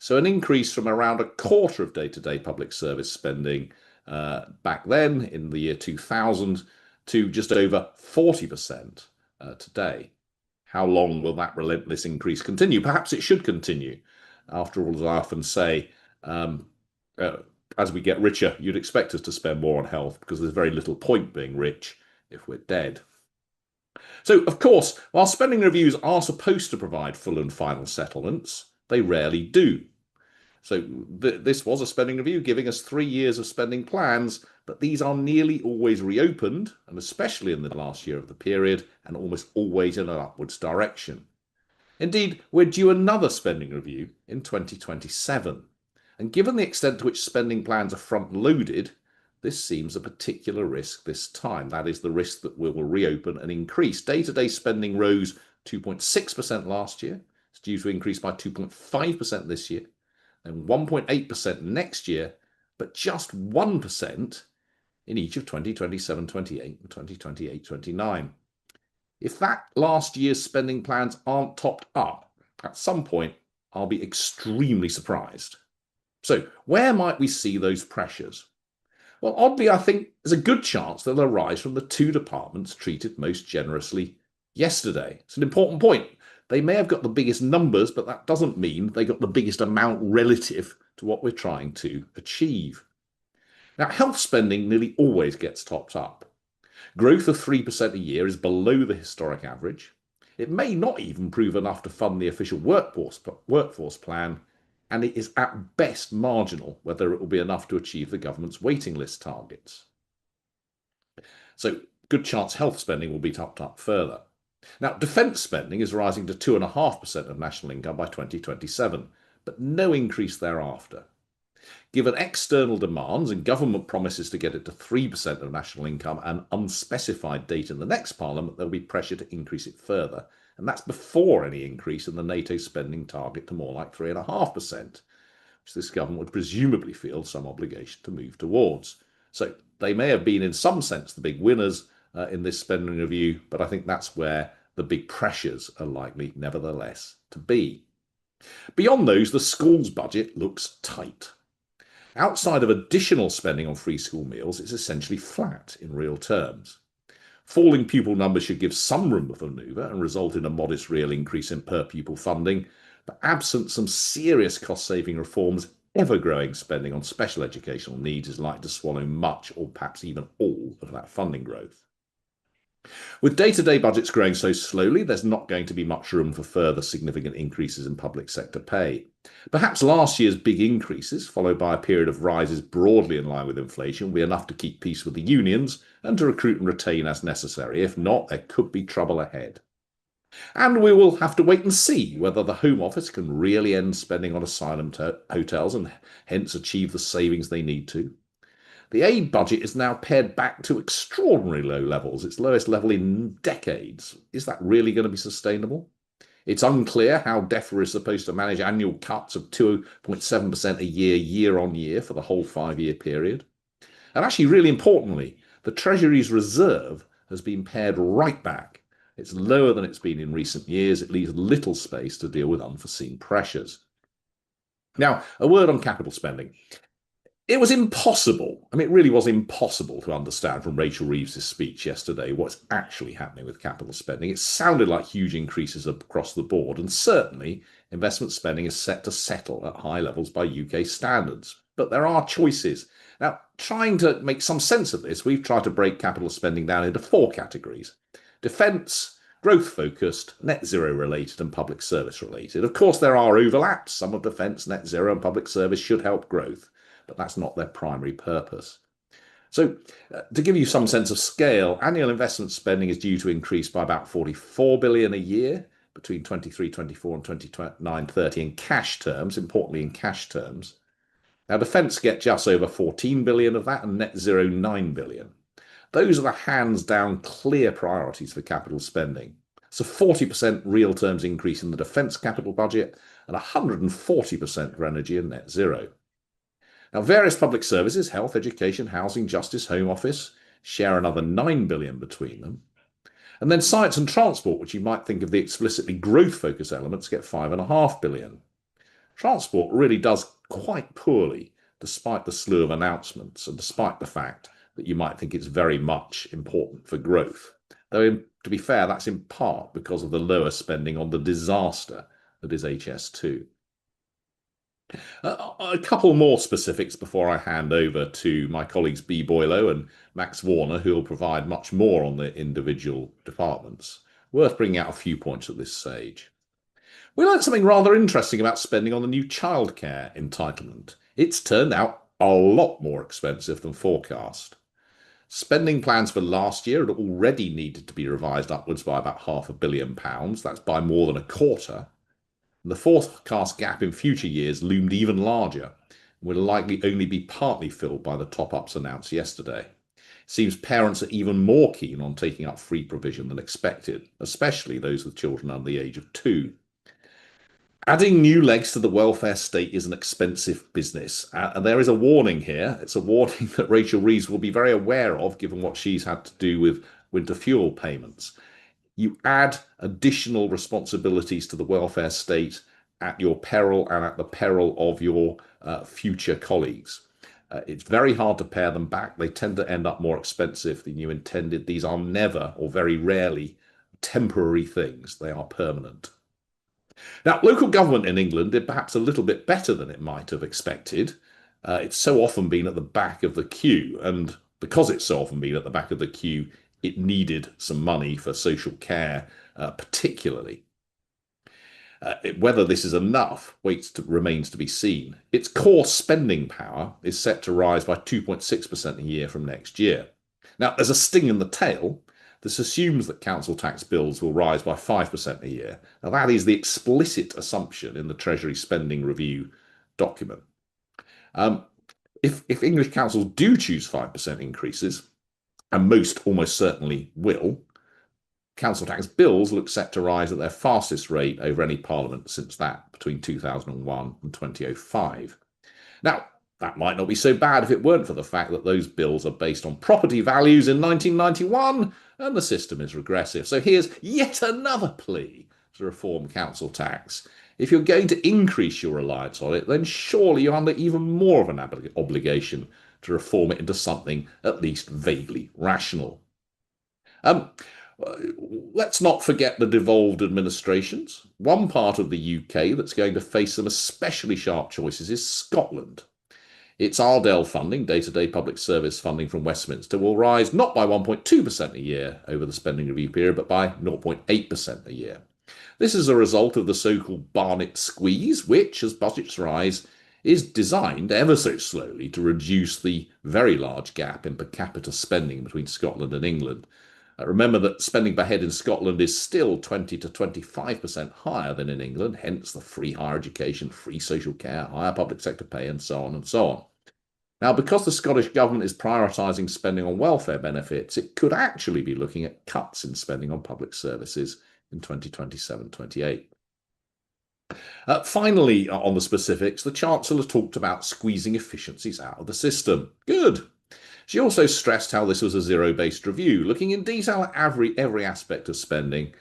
So an increase from around a quarter of day-to-day public service spending back then in the year 2000 to just over 40% today. How long will that relentless increase continue? Perhaps it should continue. After all, as I often say, as we get richer, you'd expect us to spend more on health because there's very little point being rich if we're dead. So, of course, while spending reviews are supposed to provide full and final settlements, they rarely do. So this was a spending review giving us 3 years of spending plans, but these are nearly always reopened, and especially in the last year of the period, and almost always in an upwards direction. Indeed, we're due another spending review in 2027. And given the extent to which spending plans are front-loaded, this seems a particular risk this time. That is the risk that we will reopen and increase. Day-to-day spending rose 2.6% last year. It's due to increase by 2.5% this year, and 1.8% next year, but just 1% in each of 2027, 28 and 2028, 29. If that last year's spending plans aren't topped up, at some point, I'll be extremely surprised. So where might we see those pressures? Well, oddly, I think there's a good chance they'll arise from the two departments treated most generously yesterday. It's an important point. They may have got the biggest numbers, but that doesn't mean they got the biggest amount relative to what we're trying to achieve. Now, health spending nearly always gets topped up. Growth of 3% a year is below the historic average. It may not even prove enough to fund the official workforce plan, and it is at best marginal whether it will be enough to achieve the government's waiting list targets. So, good chance health spending will be topped up further. Now, defence spending is rising to 2.5% of national income by 2027, but no increase thereafter. Given external demands and government promises to get it to 3% of national income and unspecified date in the next parliament, there'll be pressure to increase it further. And that's before any increase in the NATO spending target to more like 3.5%, which this government would presumably feel some obligation to move towards. So they may have been in some sense the big winners in this spending review, but I think that's where the big pressures are likely nevertheless to be. Beyond those, the schools budget looks tight. Outside of additional spending on free school meals, it's essentially flat in real terms. Falling pupil numbers should give some room for manoeuvre and result in a modest real increase in per pupil funding, but absent some serious cost-saving reforms, ever-growing spending on special educational needs is likely to swallow much or perhaps even all of that funding growth. With day-to-day budgets growing so slowly, there's not going to be much room for further significant increases in public sector pay. Perhaps last year's big increases, followed by a period of rises broadly in line with inflation, will be enough to keep peace with the unions and to recruit and retain as necessary. If not, there could be trouble ahead. And we will have to wait and see whether the Home Office can really end spending on asylum hotels and hence achieve the savings they need to. The aid budget is now pared back to extraordinarily low levels, its lowest level in decades. Is that really going to be sustainable? It's unclear how DEFRA is supposed to manage annual cuts of 2.7% a year, year on year for the whole 5-year period. And actually, really importantly, the Treasury's reserve has been pared right back. It's lower than it's been in recent years. It leaves little space to deal with unforeseen pressures. Now, a word on capital spending. It was impossible, it really was impossible to understand from Rachel Reeves' speech yesterday what's actually happening with capital spending. It sounded like huge increases across the board, and certainly investment spending is set to settle at high levels by UK standards. But there are choices. Now, trying to make some sense of this, we've tried to break capital spending down into 4 categories: defence, growth-focused, net zero related, and public service related. Of course, there are overlaps. Some of defence, net zero, and public service should help growth, but that's not their primary purpose. So to give you some sense of scale, annual investment spending is due to increase by about 44 billion a year between 23-24 and 29-30 in cash terms, importantly in cash terms. Now, defence get just over 14 billion of that and net zero 9 billion. Those are the hands-down clear priorities for capital spending. It's a 40% real terms increase in the defence capital budget and 140% for energy and net zero. Now, various public services, health, education, housing, justice, Home Office, share another 9 billion between them. And then science and transport, which you might think of the explicitly growth-focused elements, get 5.5 billion. transport really does quite poorly, despite the slew of announcements and despite the fact that you might think it's very much important for growth. Though, to be fair, that's in part because of the lower spending on the disaster that is HS2. A couple more specifics before I hand over to my colleagues B. Boylo and Max Warner, who will provide much more on the individual departments. Worth bringing out a few points at this stage. We learned something rather interesting about spending on the new childcare entitlement. It's turned out a lot more expensive than forecast. Spending plans for last year had already needed to be revised upwards by about £500 million. That's by more than a quarter. And the forecast gap in future years loomed even larger and will likely only be partly filled by the top-ups announced yesterday. It seems parents are even more keen on taking up free provision than expected, especially those with children under the age of 2. Adding new legs to the welfare state is an expensive business. And there is a warning here. It's a warning that Rachel Reeves will be very aware of, given what she's had to do with winter fuel payments. You add additional responsibilities to the welfare state at your peril and at the peril of your future colleagues. It's very hard to pare them back. They tend to end up more expensive than you intended. These are never, or very rarely, temporary things. They are permanent. Now, local government in England did perhaps a little bit better than it might have expected. It's so often been at the back of the queue, and because it's so often been at the back of the queue, it needed some money for social care, particularly. Whether this is enough remains to be seen. Its core spending power is set to rise by 2.6% a year from next year. Now, there's a sting in the tail. This assumes that council tax bills will rise by 5% a year. Now, that is the explicit assumption in the Treasury Spending Review document. If English councils do choose 5% increases, and most almost certainly will, council tax bills look set to rise at their fastest rate over any parliament since that between 2001 and 2005. Now, that might not be so bad if it weren't for the fact that those bills are based on property values in 1991 and the system is regressive. So here's yet another plea to reform council tax. If you're going to increase your reliance on it, then surely you're under even more of an obligation to reform it into something at least vaguely rational. Let's not forget the devolved administrations. One part of the UK that's going to face some especially sharp choices is Scotland. Its Ardell funding, day-to-day public service funding from Westminster, will rise not by 1.2% a year over the spending review period, but by 0.8% a year. This is a result of the so-called Barnett squeeze, which, as budgets rise, is designed ever so slowly to reduce the very large gap in per capita spending between Scotland and England. Remember that spending per head in Scotland is still 20 to 25% higher than in England, hence the free higher education, free social care, higher public sector pay, and so on and so on. Now, because the Scottish Government is prioritising spending on welfare benefits, it could actually be looking at cuts in spending on public services in 2027-28. Finally, on the specifics, the Chancellor talked about squeezing efficiencies out of the system. Good. She also stressed how this was a zero-based review, looking in detail at every aspect of spending.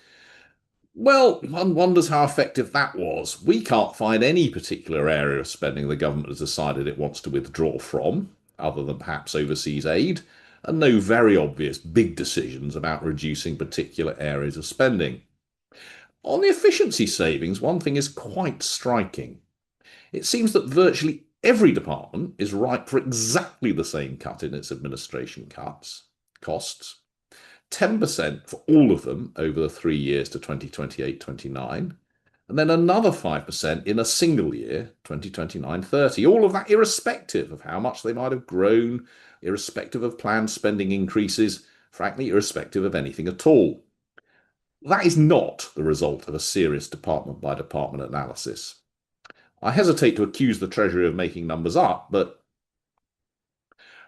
Well, one wonders how effective that was. We can't find any particular area of spending the government has decided it wants to withdraw from, other than perhaps overseas aid, and no very obvious big decisions about reducing particular areas of spending. On the efficiency savings, one thing is quite striking. It seems that virtually every department is ripe for exactly the same cut in its administration costs, 10% for all of them over the 3 years to 2028-29, and then another 5% in a single year, 2029-30. All of that irrespective of how much they might have grown, irrespective of planned spending increases, frankly, irrespective of anything at all. That is not the result of a serious department-by-department analysis. I hesitate to accuse the Treasury of making numbers up, but...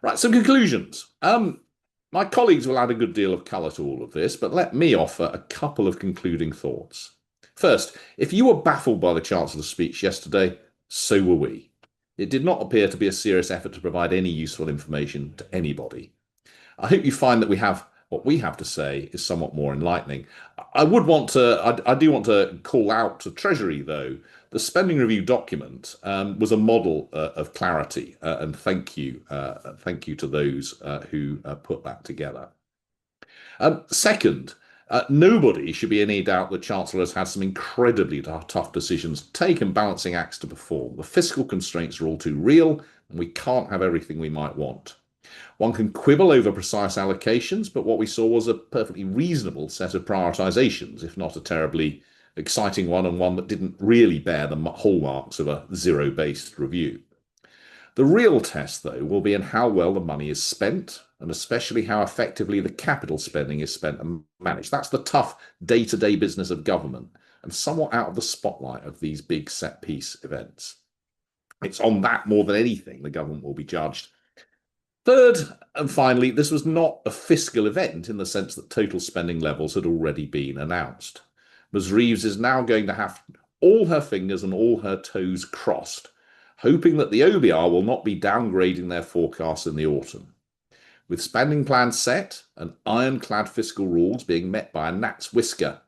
Right, some conclusions. My colleagues will add a good deal of colour to all of this, but let me offer a couple of concluding thoughts. First, if you were baffled by the Chancellor's speech yesterday, so were we. It did not appear to be a serious effort to provide any useful information to anybody. I hope you find that what we have to say is somewhat more enlightening. I do want to call out to Treasury, though, the spending review document was a model of clarity, and thank you to those who put that together. Second, nobody should be in any doubt that Chancellor has had some incredibly tough decisions to take and balancing acts to perform. The fiscal constraints are all too real, and we can't have everything we might want. One can quibble over precise allocations, but what we saw was a perfectly reasonable set of prioritisations, if not a terribly exciting one, and one that didn't really bear the hallmarks of a zero-based review. The real test, though, will be in how well the money is spent, and especially how effectively the capital spending is spent and managed. That's the tough day-to-day business of government, and somewhat out of the spotlight of these big set-piece events. It's on that more than anything the government will be judged. Third, and finally, this was not a fiscal event in the sense that total spending levels had already been announced. Ms. Reeves is now going to have all her fingers and all her toes crossed, hoping that the OBR will not be downgrading their forecasts in the autumn. With spending plans set and ironclad fiscal rules being met by a gnat's whisker,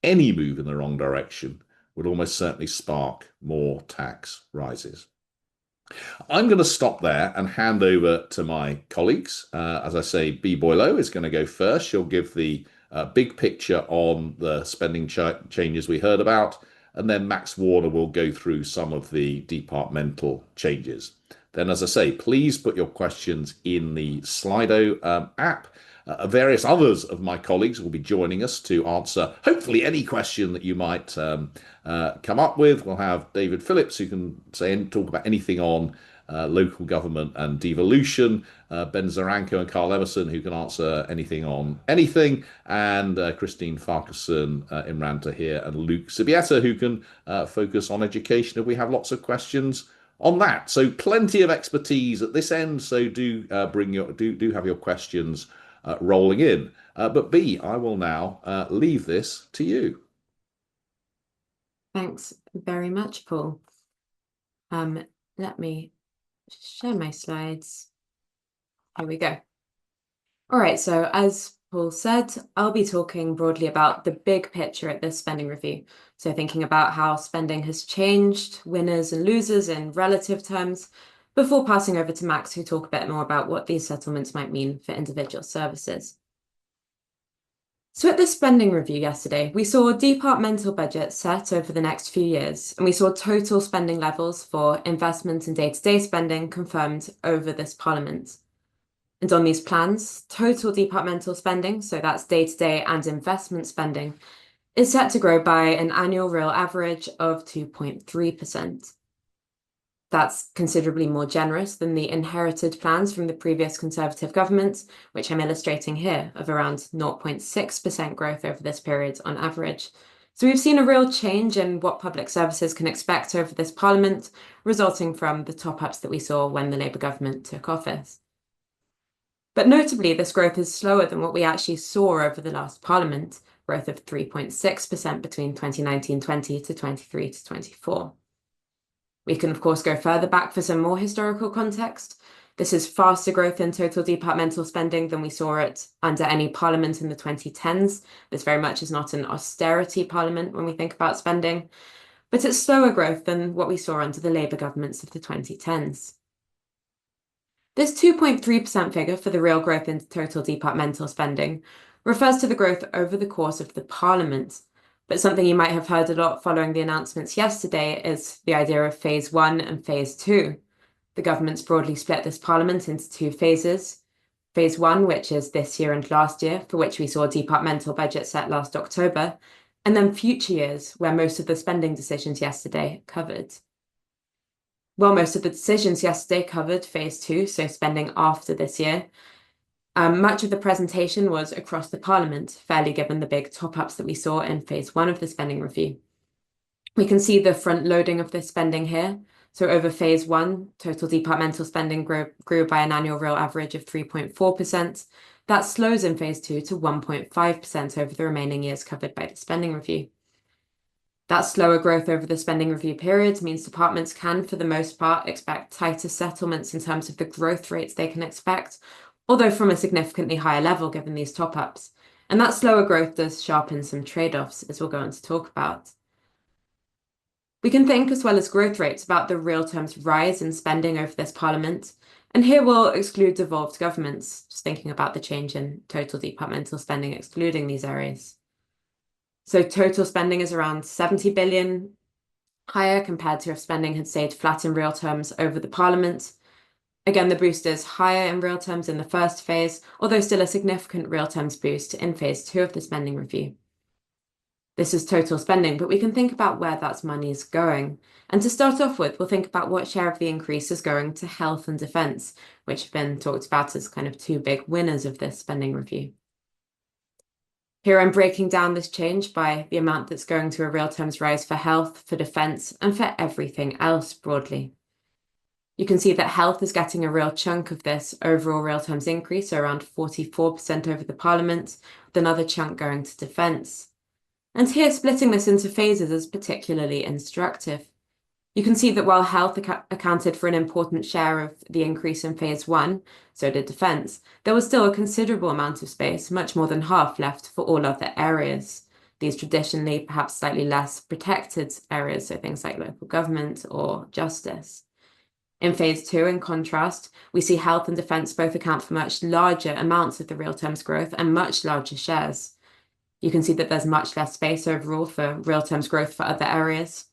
any move in the wrong direction would almost certainly spark more tax rises. I'm going to stop there and hand over to my colleagues. As I say, Bea Boileau is going to go first. She'll give the big picture on the spending changes we heard about, and then Max Warner will go through some of the departmental changes. Then, as I say, please put your questions in the Slido app. Various others of my colleagues will be joining us to answer, hopefully, any question that you might come up with. We'll have David Phillips, who can talk about anything on local government and devolution, Ben Zaranko and Carl Emerson, who can answer anything on anything, and Christine Farquharson, Imran Tahir, and Luke Sibieta, who can focus on education if we have lots of questions on that. So plenty of expertise at this end, so do have your questions rolling in. But Bea, I will now leave this to you. Thanks very much, Paul. Let me share my slides. Here we go. All right, so as Paul said, I'll be talking broadly about the big picture at this spending review. So thinking about how spending has changed, winners and losers in relative terms, before passing over to Max, who talk a bit more about what these settlements might mean for individual services. So at this spending review yesterday, we saw departmental budgets set over the next few years, and we saw total spending levels for investment and day-to-day spending confirmed over this Parliament. And on these plans, total departmental spending, so that's day-to-day and investment spending, is set to grow by an annual real average of 2.3%. That's considerably more generous than the inherited plans from the previous Conservative government, which I'm illustrating here, of around 0.6% growth over this period on average. So we've seen a real change in what public services can expect over this Parliament, resulting from the top-ups that we saw when the Labour government took office. But notably, this growth is slower than what we actually saw over the last Parliament, growth of 3.6% between 2019-20 to 23-24. We can, of course, go further back for some more historical context. This is faster growth in total departmental spending than we saw it under any Parliament in the 2010s. This very much is not an austerity Parliament when we think about spending, but it's slower growth than what we saw under the Labour governments of the 2010s. This 2.3% figure for the real growth in total departmental spending refers to the growth over the course of the Parliament. But something you might have heard a lot following the announcements yesterday is the idea of phase 1 and phase 2. The government's broadly split this Parliament into two phases. Phase 1, which is this year and last year, for which we saw departmental budget set last October, and then future years, where most of the spending decisions yesterday covered. Well, most of the decisions yesterday covered phase 2, so spending after this year. Much of the presentation was across the Parliament, fairly given the big top-ups that we saw in phase 1 of the spending review. We can see the front-loading of this spending here. So over phase 1, total departmental spending grew by an annual real average of 3.4%. That slows in phase 2 to 1.5% over the remaining years covered by the spending review. That slower growth over the spending review period means departments can, for the most part, expect tighter settlements in terms of the growth rates they can expect, although from a significantly higher level given these top-ups. And that slower growth does sharpen some trade-offs, as we'll go on to talk about. We can think, as well as growth rates, about the real terms rise in spending over this parliament. And here we'll exclude devolved governments, just thinking about the change in total departmental spending, excluding these areas. So total spending is around 70 billion, higher compared to if spending had stayed flat in real terms over the parliament. Again, the boost is higher in real terms in the first phase, although still a significant real terms boost in phase 2 of the spending review. This is total spending, but we can think about where that money is going. And to start off with, we'll think about what share of the increase is going to health and defence, which have been talked about as kind of two big winners of this spending review. Here I'm breaking down this change by the amount that's going to a real terms rise for health, for defence, and for everything else broadly. You can see that health is getting a real chunk of this overall real terms increase, so around 44% over the parliament, with another chunk going to defence. And here, splitting this into phases is particularly instructive. You can see that while health accounted for an important share of the increase in phase 1, so did defence, there was still a considerable amount of space, much more than half, left for all other areas. These traditionally perhaps slightly less protected areas, so things like local government or justice. In phase 2, in contrast, we see health and defence both account for much larger amounts of the real terms growth and much larger shares. You can see that there's much less space overall for real terms growth for other areas.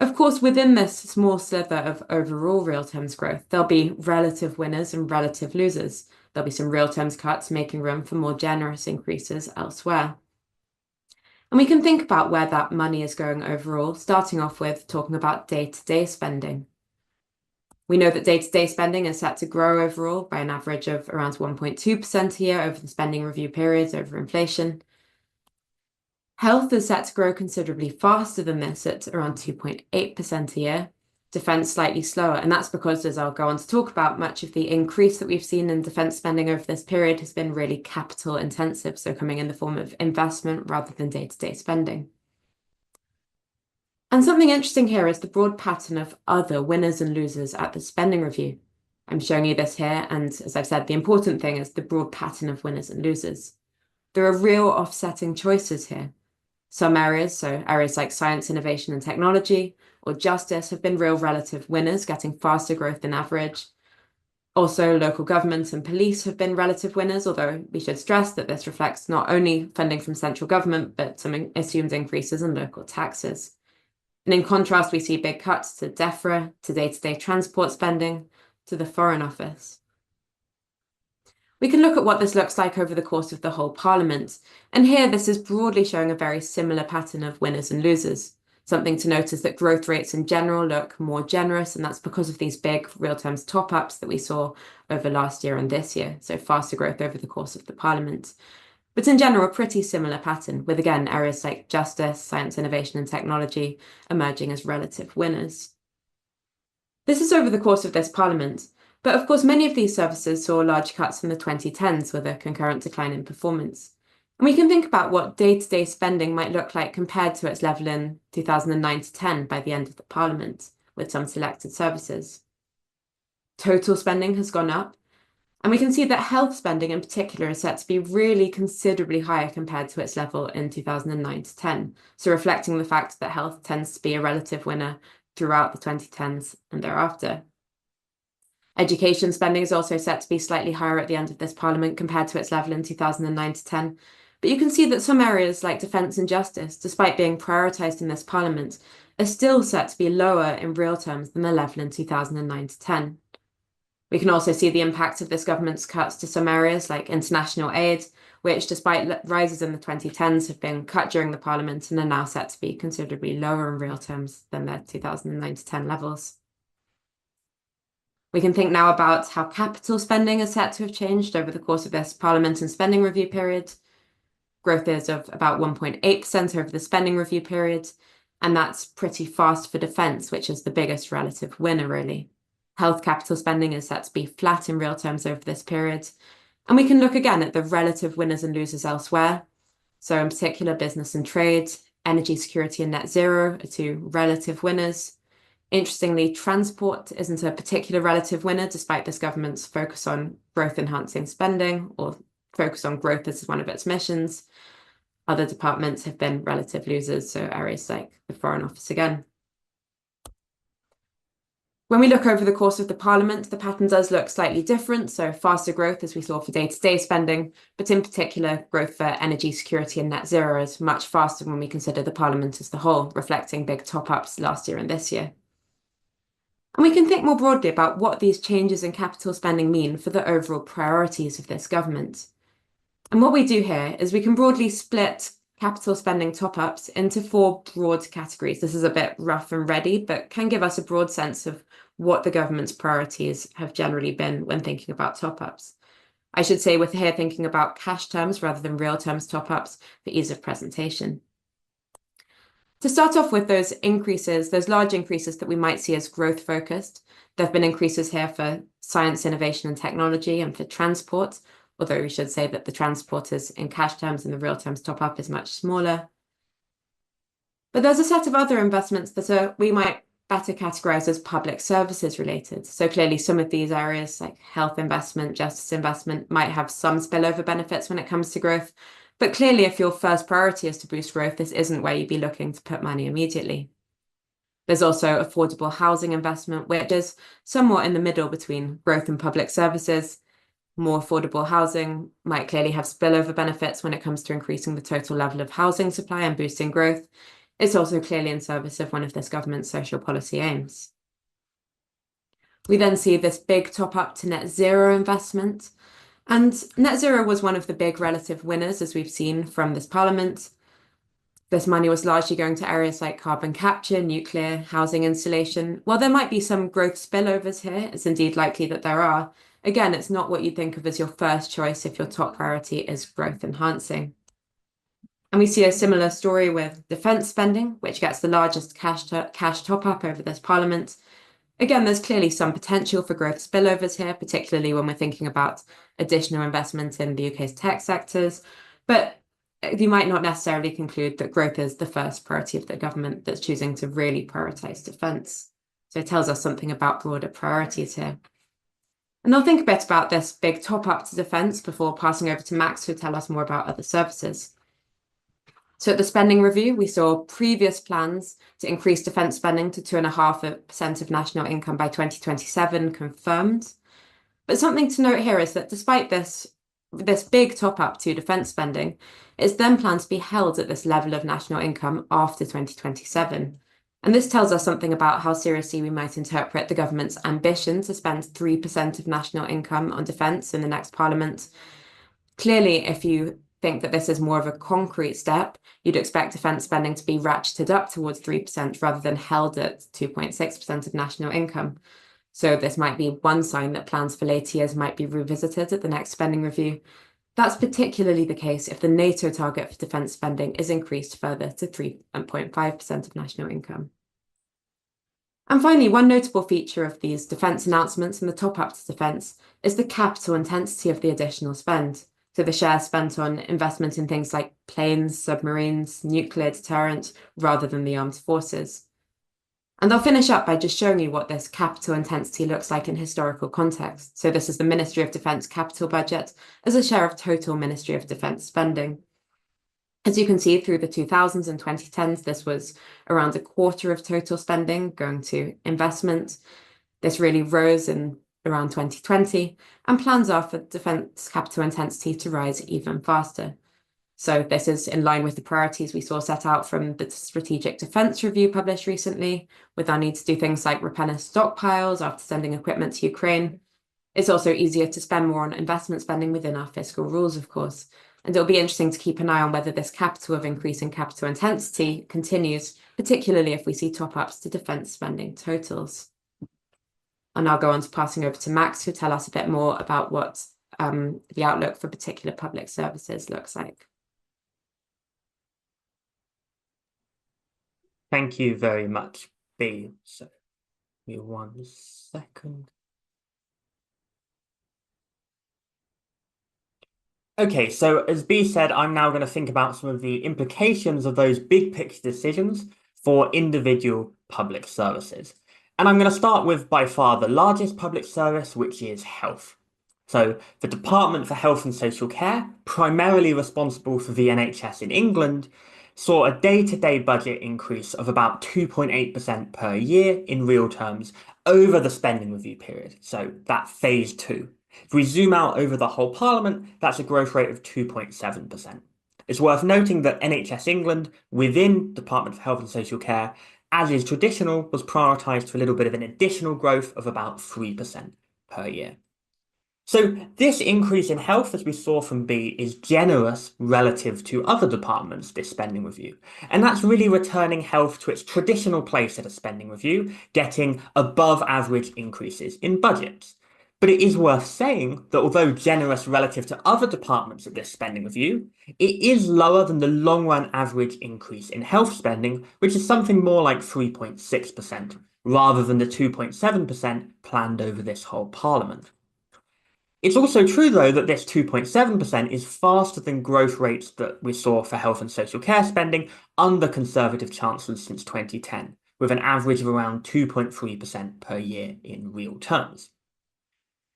Of course, within this small sliver of overall real terms growth, there'll be relative winners and relative losers. There'll be some real terms cuts making room for more generous increases elsewhere. And we can think about where that money is going overall, starting off with talking about day-to-day spending. We know that day-to-day spending is set to grow overall by an average of around 1.2% a year over the spending review periods over inflation. Health is set to grow considerably faster than this at around 2.8% a year, defence slightly slower, and that's because, as I'll go on to talk about, much of the increase that we've seen in defence spending over this period has been really capital intensive, so coming in the form of investment rather than day-to-day spending. And something interesting here is the broad pattern of other winners and losers at the spending review. I'm showing you this here, and as I've said, the important thing is the broad pattern of winners and losers. There are real offsetting choices here. Some areas, so areas like science, innovation, and technology, or justice, have been real relative winners, getting faster growth than average. Also, local governments and police have been relative winners, although we should stress that this reflects not only funding from central government, but some assumed increases in local taxes. And in contrast, we see big cuts to DEFRA, to day-to-day transport spending, to the Foreign Office. We can look at what this looks like over the course of the whole Parliament, and here this is broadly showing a very similar pattern of winners and losers. Something to note is that growth rates in general look more generous, and that's because of these big real terms top-ups that we saw over last year and this year, so faster growth over the course of the Parliament. But in general, a pretty similar pattern, with again areas like justice, science, innovation, and technology emerging as relative winners. This is over the course of this Parliament. But of course, many of these services saw large cuts in the 2010s with a concurrent decline in performance. And we can think about what day-to-day spending might look like compared to its level in 2009 to 10 by the end of the Parliament, with some selected services. Total spending has gone up, and we can see that health spending in particular is set to be really considerably higher compared to its level in 2009 to 10, so reflecting the fact that health tends to be a relative winner throughout the 2010s and thereafter. Education spending is also set to be slightly higher at the end of this Parliament compared to its level in 2009 to 10. But you can see that some areas like defence and justice, despite being prioritised in this Parliament, are still set to be lower in real terms than the level in 2009 to 10. We can also see the impact of this government's cuts to some areas like international aid, which despite rises in the 2010s have been cut during the Parliament and are now set to be considerably lower in real terms than their 2009 to 10 levels. We can think now about how capital spending is set to have changed over the course of this Parliament and spending review period. Growth is of about 1.8% over the spending review period, and that's pretty fast for defence, which is the biggest relative winner, really. Health capital spending is set to be flat in real terms over this period, and we can look again at the relative winners and losers elsewhere. So in particular, business and trade, energy security and net zero are two relative winners. Interestingly, transport isn't a particular relative winner, despite this government's focus on growth-enhancing spending, or focus on growth as one of its missions. Other departments have been relative losers, so areas like the Foreign Office again. When we look over the course of the Parliament, the pattern does look slightly different, so faster growth as we saw for day-to-day spending, but in particular, growth for energy security and net zero is much faster when we consider the Parliament as the whole, reflecting big top-ups last year and this year. And we can think more broadly about what these changes in capital spending mean for the overall priorities of this government. And what we do here is we can broadly split capital spending top-ups into four broad categories. This is a bit rough and ready, but can give us a broad sense of what the government's priorities have generally been when thinking about top-ups. I should say we're here thinking about cash terms rather than real terms top-ups for ease of presentation. To start off with those increases, those large increases that we might see as growth focused, there have been increases here for science, innovation and technology and for transport, although we should say that the transport is in cash terms and the real terms top up is much smaller. But there's a set of other investments that we might better categorize as public services related. So clearly some of these areas like health investment, justice investment might have some spillover benefits when it comes to growth. But clearly, if your first priority is to boost growth, this isn't where you'd be looking to put money immediately. There's also affordable housing investment, which is somewhat in the middle between growth and public services. More affordable housing might clearly have spillover benefits when it comes to increasing the total level of housing supply and boosting growth. It's also clearly in service of one of this government's social policy aims. We then see this big top up to net zero investment. And net zero was one of the big relative winners, as we've seen from this Parliament. This money was largely going to areas like carbon capture, nuclear, housing insulation. While there might be some growth spillovers here, it's indeed likely that there are. Again, it's not what you think of as your first choice if your top priority is growth enhancing. And we see a similar story with defence spending, which gets the largest cash top up over this Parliament. Again, there's clearly some potential for growth spillovers here, particularly when we're thinking about additional investment in the UK's tech sectors. But you might not necessarily conclude that growth is the first priority of the government that's choosing to really prioritise defence. So it tells us something about broader priorities here. And I'll think a bit about this big top up to defence before passing over to Max, who'll tell us more about other services. So at the spending review, we saw previous plans to increase defence spending to 2.5% of national income by 2027 confirmed. But something to note here is that despite this big top up to defence spending, it's then planned to be held at this level of national income after 2027. And this tells us something about how seriously we might interpret the government's ambition to spend 3% of national income on defence in the next Parliament. Clearly, if you think that this is more of a concrete step, you'd expect defence spending to be ratcheted up towards 3% rather than held at 2.6% of national income. So this might be one sign that plans for later years might be revisited at the next spending review. That's particularly the case if the NATO target for defence spending is increased further to 3.5% of national income. And finally, one notable feature of these defence announcements and the top-up to defence is the capital intensity of the additional spend. So the share spent on investment in things like planes, submarines, nuclear deterrent, rather than the armed forces. And I'll finish up by just showing you what this capital intensity looks like in historical context. So this is the Ministry of Defence capital budget as a share of total Ministry of Defence spending. As you can see, through the 2000s and 2010s, this was around a quarter of total spending going to investment. This really rose in around 2020, and plans are for defence capital intensity to rise even faster. So this is in line with the priorities we saw set out from the Strategic Defence Review published recently, with our need to do things like replenish stockpiles after sending equipment to Ukraine. It's also easier to spend more on investment spending within our fiscal rules, of course. And it'll be interesting to keep an eye on whether this capital of increasing capital intensity continues, particularly if we see top-ups to defence spending totals. And I'll go on to passing over to Max, who'll tell us a bit more about what the outlook for particular public services looks like. Thank you very much, B. So, give me 1 second. Okay, so as B said, I'm now going to think about some of the implications of those big picture decisions for individual public services. And I'm going to start with by far the largest public service, which is health. So the Department for Health and Social Care, primarily responsible for the NHS in England, saw a day-to-day budget increase of about 2.8% per year in real terms over the spending review period, so that phase 2. If we zoom out over the whole Parliament, that's a growth rate of 2.7%. It's worth noting that NHS England, within Department for Health and Social Care, as is traditional, was prioritised for a little bit of an additional growth of about 3% per year. So this increase in health, as we saw from B, is generous relative to other departments this spending review. And that's really returning health to its traditional place at a spending review, getting above average increases in budgets. But it is worth saying that although generous relative to other departments at this spending review, it is lower than the long-run average increase in health spending, which is something more like 3.6%, rather than the 2.7% planned over this whole Parliament. It's also true, though, that this 2.7% is faster than growth rates that we saw for health and social care spending under Conservative chancellors since 2010, with an average of around 2.3% per year in real terms.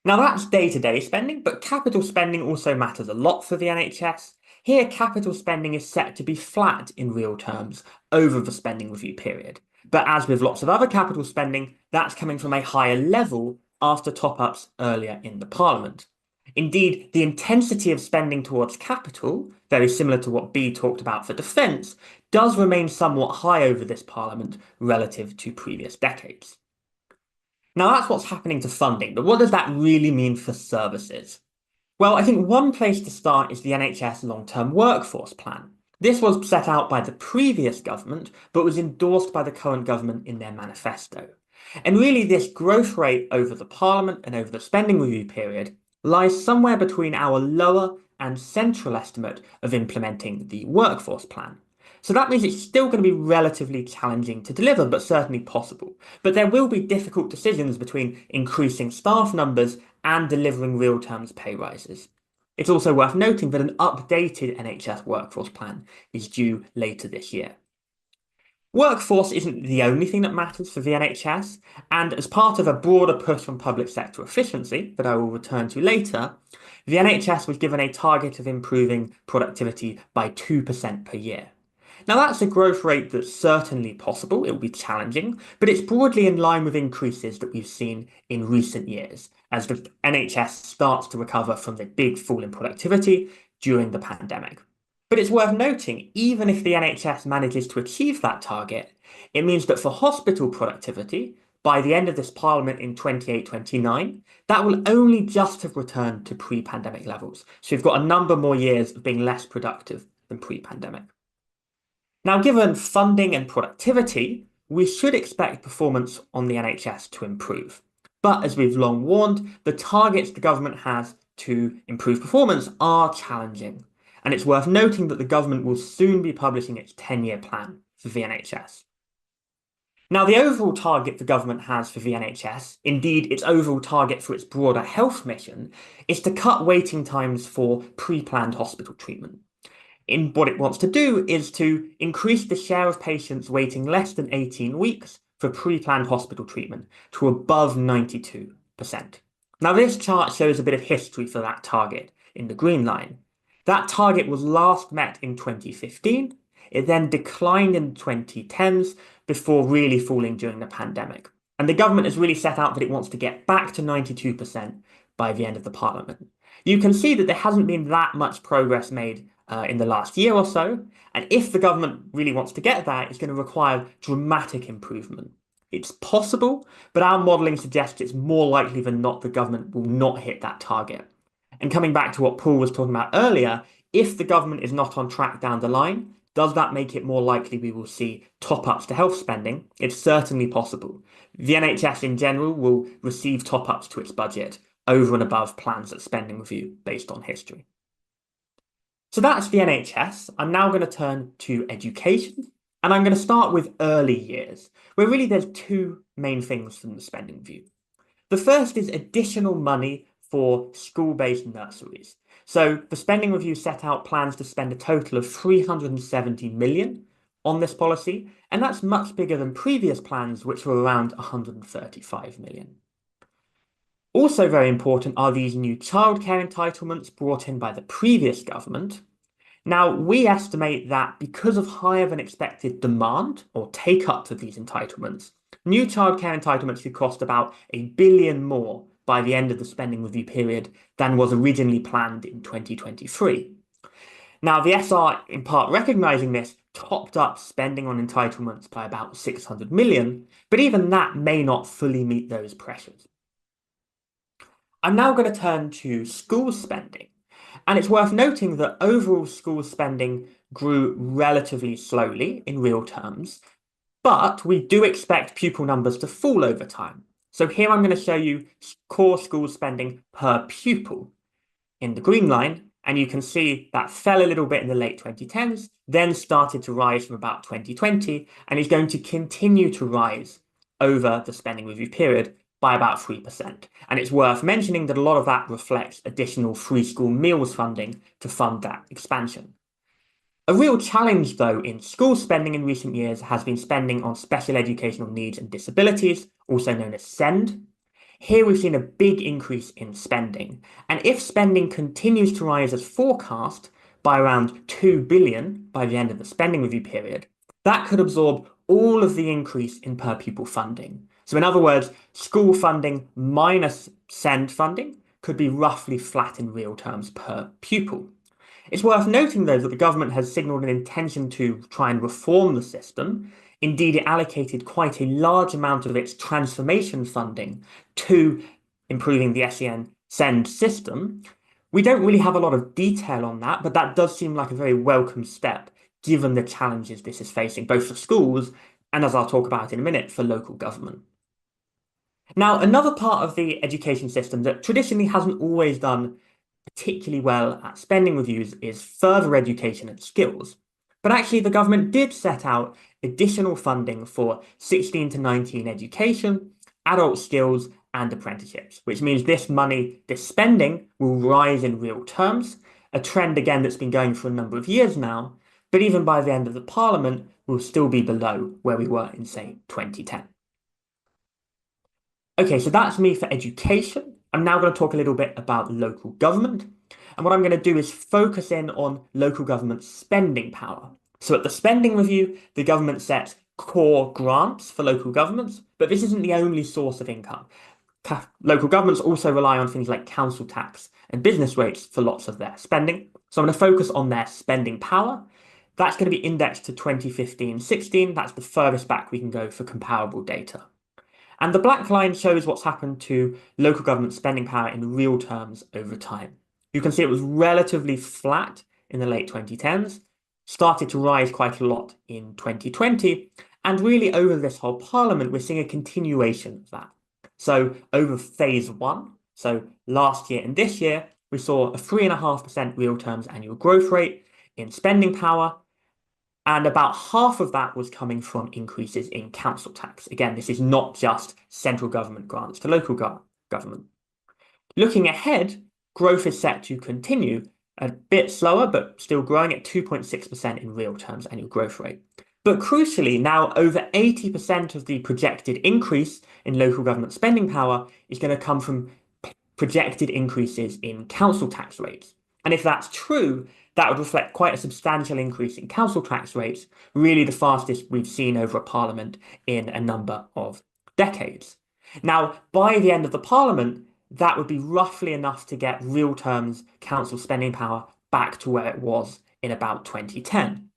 Now that's day-to-day spending, but capital spending also matters a lot for the NHS. Here, capital spending is set to be flat in real terms over the spending review period. But as with lots of other capital spending, that's coming from a higher level after top-ups earlier in the Parliament. Indeed, the intensity of spending towards capital, very similar to what B talked about for defence, does remain somewhat high over this Parliament relative to previous decades. Now that's what's happening to funding, but what does that really mean for services? Well, I think one place to start is the NHS long-term workforce plan. This was set out by the previous government, but was endorsed by the current government in their manifesto. And really, this growth rate over the Parliament and over the spending review period lies somewhere between our lower and central estimate of implementing the workforce plan. So that means it's still going to be relatively challenging to deliver, but certainly possible. But there will be difficult decisions between increasing staff numbers and delivering real terms pay rises. It's also worth noting that an updated NHS workforce plan is due later this year. Workforce isn't the only thing that matters for the NHS, and as part of a broader push on public sector efficiency that I will return to later, the NHS was given a target of improving productivity by 2% per year. Now that's a growth rate that's certainly possible, it will be challenging, but it's broadly in line with increases that we've seen in recent years as the NHS starts to recover from the big fall in productivity during the pandemic. But it's worth noting, even if the NHS manages to achieve that target, it means that for hospital productivity, by the end of this Parliament in 28-29, that will only just have returned to pre-pandemic levels. So we've got a number more years of being less productive than pre-pandemic. Now, given funding and productivity, we should expect performance on the NHS to improve. But as we've long warned, the targets the government has to improve performance are challenging. And it's worth noting that the government will soon be publishing its 10-year plan for the NHS. Now, the overall target the government has for the NHS, indeed its overall target for its broader health mission, is to cut waiting times for pre-planned hospital treatment. In what it wants to do is to increase the share of patients waiting less than 18 weeks for pre-planned hospital treatment to above 92%. Now, this chart shows a bit of history for that target in the green line. That target was last met in 2015. It then declined in the 2010s before really falling during the pandemic. And the government has really set out that it wants to get back to 92% by the end of the Parliament. You can see that there hasn't been that much progress made in the last year or so. And if the government really wants to get that, it's going to require dramatic improvement. It's possible, but our modelling suggests it's more likely than not the government will not hit that target. And coming back to what Paul was talking about earlier, if the government is not on track down the line, does that make it more likely we will see top-ups to health spending? It's certainly possible. The NHS in general will receive top-ups to its budget over and above plans at spending review based on history. So that's the NHS. I'm now going to turn to education, and I'm going to start with early years, where really there's two main things from the spending review. The first is additional money for school-based nurseries. So the spending review set out plans to spend a total of 370 million on this policy, and that's much bigger than previous plans, which were around 135 million. Also very important are these new childcare entitlements brought in by the previous government. Now, we estimate that because of higher than expected demand or take-up for these entitlements, new childcare entitlements could cost about £1 billion more by the end of the spending review period than was originally planned in 2023. Now, the SR, in part recognising this, topped up spending on entitlements by about 600 million, but even that may not fully meet those pressures. I'm now going to turn to school spending, and it's worth noting that overall school spending grew relatively slowly in real terms, but we do expect pupil numbers to fall over time. So here I'm going to show you core school spending per pupil in the green line, and you can see that fell a little bit in the late 2010s, then started to rise from about 2020, and is going to continue to rise over the spending review period by about 3%. And it's worth mentioning that a lot of that reflects additional free school meals funding to fund that expansion. A real challenge, though, in school spending in recent years has been spending on special educational needs and disabilities, also known as SEND. Here we've seen a big increase in spending, and if spending continues to rise as forecast by around 2 billion by the end of the spending review period, that could absorb all of the increase in per pupil funding. So in other words, school funding minus SEND funding could be roughly flat in real terms per pupil. It's worth noting, though, that the government has signalled an intention to try and reform the system. Indeed, it allocated quite a large amount of its transformation funding to improving the SEN system. We don't really have a lot of detail on that, but that does seem like a very welcome step, given the challenges this is facing, both for schools and, as I'll talk about in a minute, for local government. Now, another part of the education system that traditionally hasn't always done particularly well at spending reviews is further education and skills. But actually, the government did set out additional funding for 16 to 19 education, adult skills, and apprenticeships, which means this money, this spending, will rise in real terms, a trend again that's been going for a number of years now, but even by the end of the Parliament, will still be below where we were in, say, 2010. Okay, so that's me for education. I'm now going to talk a little bit about local government. And what I'm going to do is focus in on local government spending power. So at the spending review, the government sets core grants for local governments, but this isn't the only source of income. Local governments also rely on things like council tax and business rates for lots of their spending. So I'm going to focus on their spending power. That's going to be indexed to 2015-16. That's the furthest back we can go for comparable data. And the black line shows what's happened to local government spending power in real terms over time. You can see it was relatively flat in the late 2010s, started to rise quite a lot in 2020, and really over this whole Parliament, we're seeing a continuation of that. So over phase one, so last year and this year, we saw a 3.5% real terms annual growth rate in spending power, and about half of that was coming from increases in council tax. Again, this is not just central government grants to local government. Looking ahead, growth is set to continue a bit slower, but still growing at 2.6% in real terms annual growth rate. But crucially, now over 80% of the projected increase in local government spending power is going to come from projected increases in council tax rates. And if that's true, that would reflect quite a substantial increase in council tax rates, really the fastest we've seen over a Parliament in a number of decades. Now, by the end of the Parliament, that would be roughly enough to get real terms council spending power back to where it was in about 2010.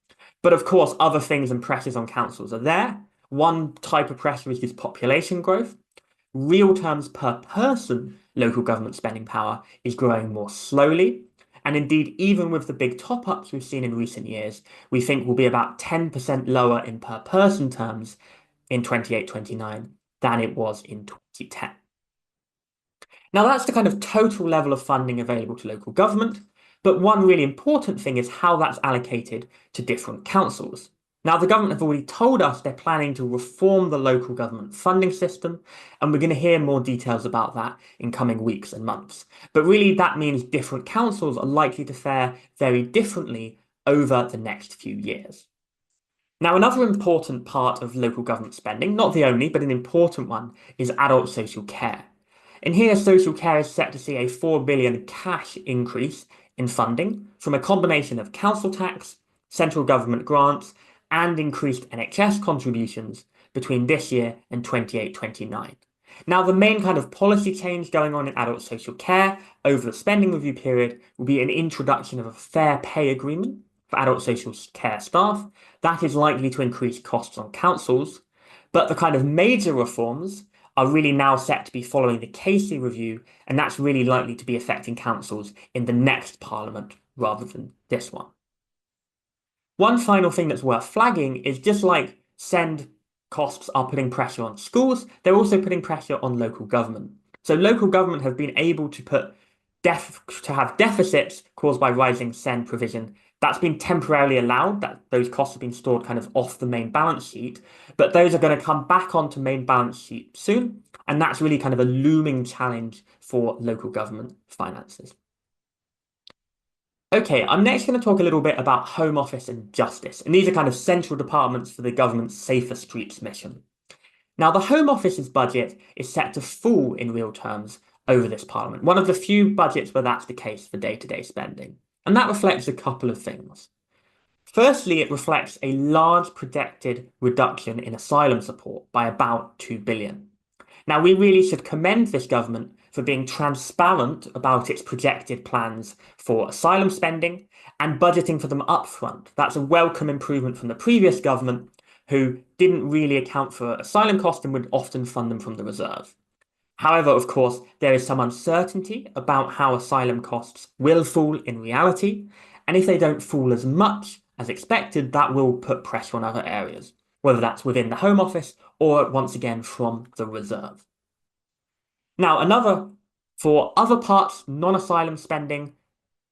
But of course, other things and pressures on councils are there. One type of pressure is this population growth. Real terms per person, local government spending power is growing more slowly. And indeed, even with the big top-ups we've seen in recent years, we think will be about 10% lower in per person terms in 28-29 than it was in 2010. Now, that's the kind of total level of funding available to local government, but one really important thing is how that's allocated to different councils. Now, the government have already told us they're planning to reform the local government funding system, and we're going to hear more details about that in coming weeks and months. But really, that means different councils are likely to fare very differently over the next few years. Now, another important part of local government spending, not the only, but an important one, is adult social care. And here, social care is set to see a 4 billion cash increase in funding from a combination of council tax, central government grants, and increased NHS contributions between this year and 28-29. Now, the main kind of policy change going on in adult social care over the spending review period will be an introduction of a fair pay agreement for adult social care staff. That is likely to increase costs on councils, but the kind of major reforms are really now set to be following the Casey review, and that's really likely to be affecting councils in the next Parliament rather than this one. One final thing that's worth flagging is just like SEND costs are putting pressure on schools, they're also putting pressure on local government. So local government have been able to have deficits caused by rising SEND provision. That's been temporarily allowed, that those costs have been stored kind of off the main balance sheet, but those are going to come back onto main balance sheet soon, and that's really kind of a looming challenge for local government finances. Okay, I'm next going to talk a little bit about Home Office and Justice, and these are kind of central departments for the government's Safer Streets mission. Now, the Home Office's budget is set to fall in real terms over this Parliament, one of the few budgets where that's the case for day-to-day spending, and that reflects a couple of things. Firstly, it reflects a large projected reduction in asylum support by about 2 billion. Now, we really should commend this government for being transparent about its projected plans for asylum spending and budgeting for them upfront. That's a welcome improvement from the previous government, who didn't really account for asylum costs and would often fund them from the reserve. However, of course, there is some uncertainty about how asylum costs will fall in reality, and if they don't fall as much as expected, that will put pressure on other areas, whether that's within the Home Office or once again from the reserve. Now, for other parts, non-asylum spending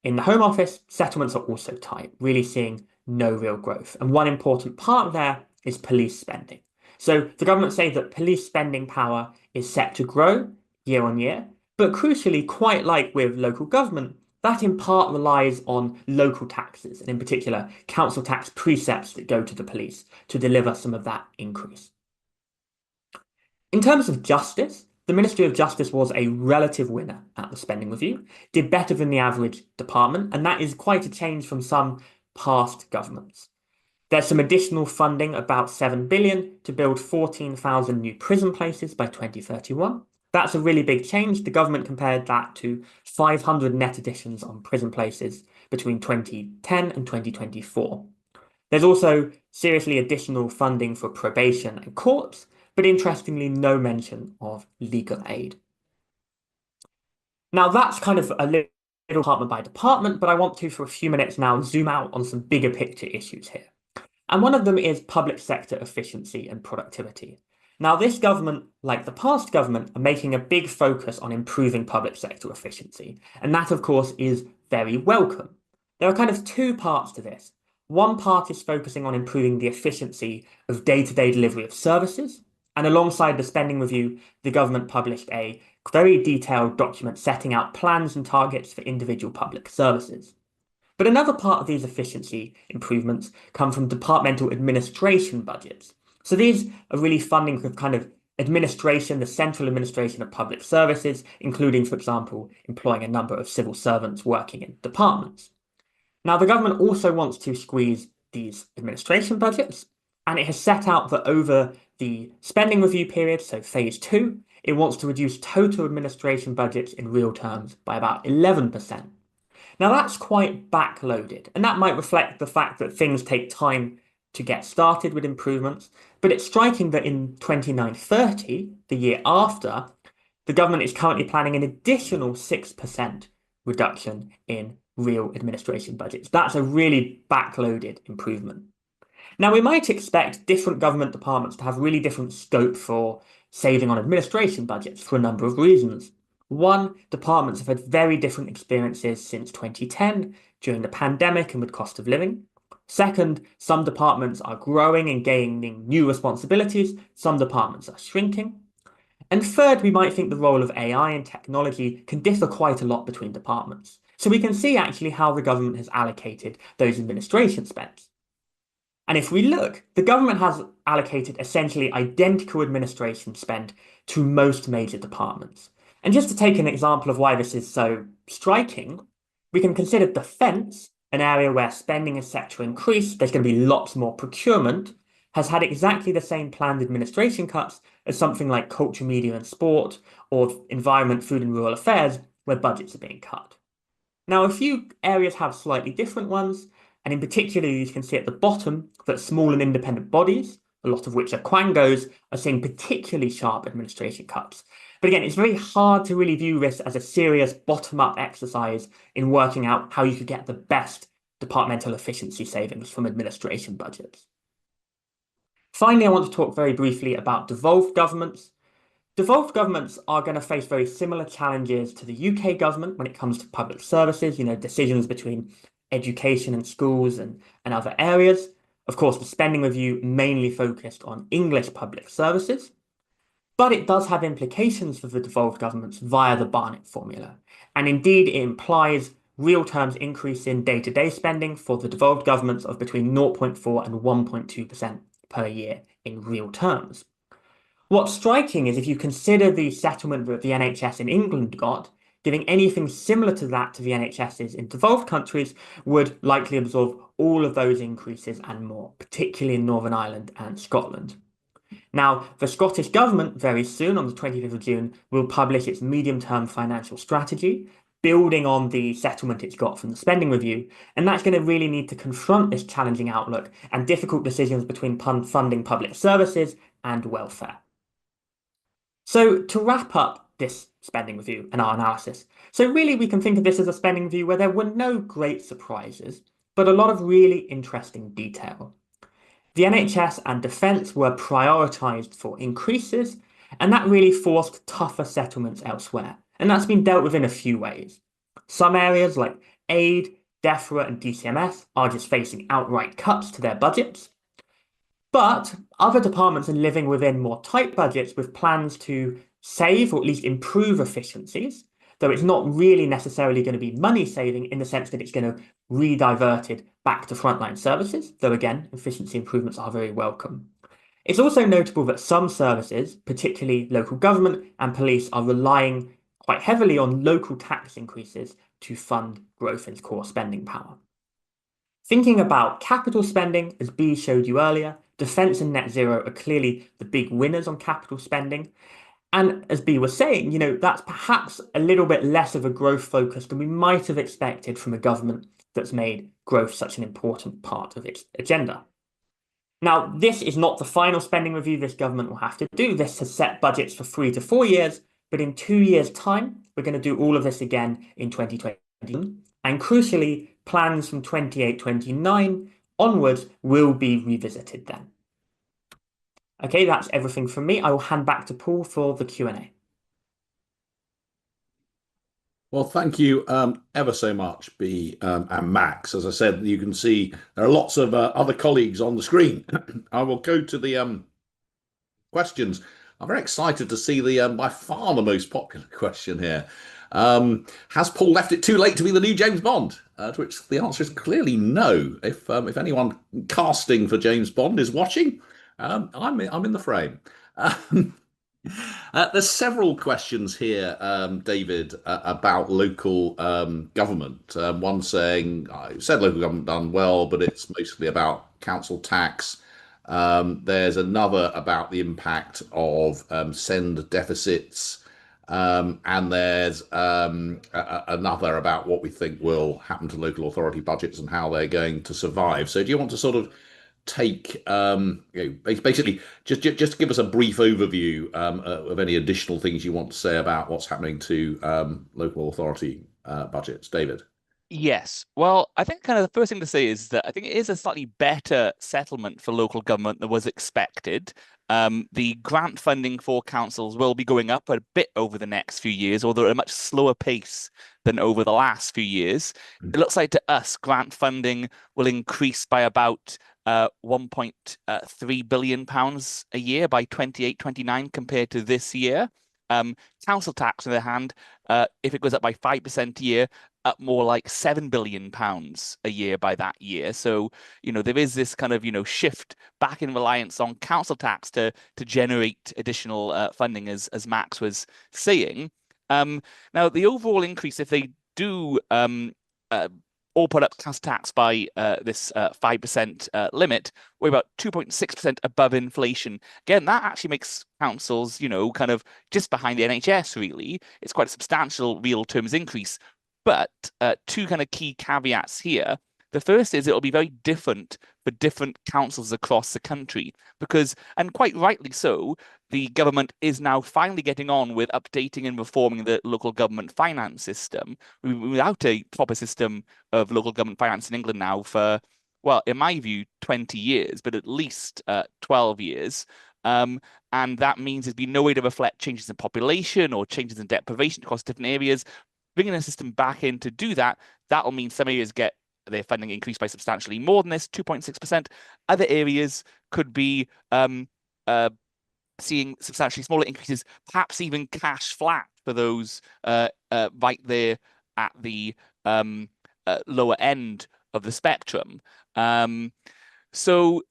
in the Home Office, settlements are also tight, really seeing no real growth. And one important part there is police spending. So the government say that police spending power is set to grow year on year, but crucially, quite like with local government, that in part relies on local taxes, and in particular, council tax precepts that go to the police to deliver some of that increase. In terms of justice, the Ministry of Justice was a relative winner at the spending review, did better than the average department, and that is quite a change from some past governments. There's some additional funding, about 7 billion, to build 14,000 new prison places by 2031. That's a really big change. The government compared that to 500 net additions on prison places between 2010 and 2024. There's also seriously additional funding for probation and courts, but interestingly, no mention of legal aid. Now, that's kind of a little department by department, but I want to, for a few minutes now, zoom out on some bigger picture issues here. And one of them is public sector efficiency and productivity. Now, this government, like the past government, are making a big focus on improving public sector efficiency. And that, of course, is very welcome. There are kind of two parts to this. One part is focusing on improving the efficiency of day-to-day delivery of services. And alongside the spending review, the government published a very detailed document setting out plans and targets for individual public services. But another part of these efficiency improvements come from departmental administration budgets. So these are really funding for kind of administration, the central administration of public services, including, for example, employing a number of civil servants working in departments. Now, the government also wants to squeeze these administration budgets, and it has set out that over the spending review period, so phase 2, it wants to reduce total administration budgets in real terms by about 11%. Now, that's quite backloaded, and that might reflect the fact that things take time to get started with improvements, but it's striking that in 29-30, the year after, the government is currently planning an additional 6% reduction in real administration budgets. That's a really backloaded improvement. Now, we might expect different government departments to have really different scope for saving on administration budgets for a number of reasons. One, departments have had very different experiences since 2010 during the pandemic and with cost of living. Second, some departments are growing and gaining new responsibilities. Some departments are shrinking. And third, we might think the role of AI and technology can differ quite a lot between departments. So we can see actually how the government has allocated those administration spends. And if we look, the government has allocated essentially identical administration spend to most major departments. And just to take an example of why this is so striking, we can consider defence, an area where spending is set to increase. There's going to be lots more procurement, has had exactly the same planned administration cuts as something like culture, media and sport, or environment, food and rural affairs, where budgets are being cut. Now, a few areas have slightly different ones, and in particular, you can see at the bottom that small and independent bodies, a lot of which are quangos, are seeing particularly sharp administration cuts. But again, it's very hard to really view this as a serious bottom-up exercise in working out how you could get the best departmental efficiency savings from administration budgets. Finally, I want to talk very briefly about devolved governments. Devolved governments are going to face very similar challenges to the UK government when it comes to public services, decisions between education and schools and other areas. Of course, the spending review mainly focused on English public services, but it does have implications for the devolved governments via the Barnett formula. And indeed, it implies real terms increase in day-to-day spending for the devolved governments of between 0.4 and 1.2% per year in real terms. What's striking is if you consider the settlement that the NHS in England got, giving anything similar to that to the NHSs in devolved countries would likely absorb all of those increases and more, particularly in Northern Ireland and Scotland. Now, the Scottish Government very soon, on the 25th of June, will publish its medium-term financial strategy, building on the settlement it's got from the spending review, and that's going to really need to confront this challenging outlook and difficult decisions between funding public services and welfare. So to wrap up this spending review and our analysis, so really we can think of this as a spending review where there were no great surprises, but a lot of really interesting detail. The NHS and defence were prioritised for increases, and that really forced tougher settlements elsewhere. And that's been dealt with in a few ways. Some areas like aid, DEFRA and DCMS are just facing outright cuts to their budgets. But other departments are living within more tight budgets with plans to save or at least improve efficiencies, though it's not really necessarily going to be money saving in the sense that it's going to re-diverted back to frontline services, though again, efficiency improvements are very welcome. It's also notable that some services, particularly local government and police, are relying quite heavily on local tax increases to fund growth in core spending power. Thinking about capital spending, as B showed you earlier, defence and net zero are clearly the big winners on capital spending. And as B was saying, that's perhaps a little bit less of a growth focus than we might have expected from a government that's made growth such an important part of its agenda. Now, this is not the final spending review this government will have to do. This has set budgets for 3 to 4 years, but in 2 years' time, we're going to do all of this again in 2020. And crucially, plans from 28-29 onwards will be revisited then. Okay, that's everything from me. I will hand back to Paul for the Q&A. Well, thank you ever so much, B and Max. As I said, you can see there are lots of other colleagues on the screen. I will go to the questions. I'm very excited to see the by far the most popular question here. Has Paul left it too late to be the new James Bond? To which the answer is clearly no. If anyone casting for James Bond is watching, I'm in the frame. There's several questions here, David, about local government. One saying, I said local government done well, but it's mostly about council tax. There's another about the impact of send deficits. And there's another about what we think will happen to local authority budgets and how they're going to survive. So do you want to sort of take basically just give us a brief overview of any additional things you want to say about what's happening to local authority budgets, David? Yes. Well, I think kind of the first thing to say is that I think it is a slightly better settlement for local government than was expected. The grant funding for councils will be going up a bit over the next few years, although at a much slower pace than over the last few years. It looks like to us grant funding will increase by about £1.3 billion a year by 28-29 compared to this year. Council tax, on the other hand, if it goes up by 5% a year, up more like £7 billion a year by that year. So, there is this kind of, shift back in reliance on council tax to generate additional funding, as Max was saying. Now, the overall increase, if they do all put up council tax by this 5% limit, we're about 2.6% above inflation. Again, that actually makes councils, kind of just behind the NHS, really. It's quite a substantial real terms increase. But two kind of key caveats here. The first is it'll be very different for different councils across the country because, and quite rightly so, the government is now finally getting on with updating and reforming the local government finance system. Without a proper system of local government finance in England now for, well, in my view, 20 years, but at least 12 years. And that means there's been no way to reflect changes in population or changes in deprivation across different areas. Bringing a system back in to do that, that'll mean some areas get their funding increased by substantially more than this, 2.6%. Other areas could be seeing substantially smaller increases, perhaps even cash flat for those right there at the lower end of the spectrum. So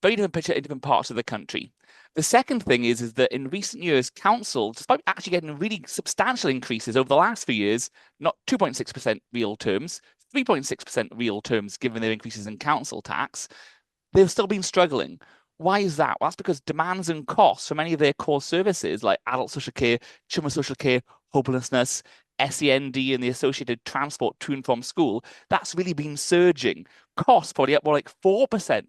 very different picture in different parts of the country. The second thing is that in recent years, councils, despite actually getting really substantial increases over the last few years, not 2.6% real terms, 3.6% real terms given their increases in council tax, they've still been struggling. Why is that? Well, that's because demands and costs for many of their core services like adult social care, children's social care, hopelessness, SEND and the associated transport to and from school, that's really been surging. Costs probably up more like 4%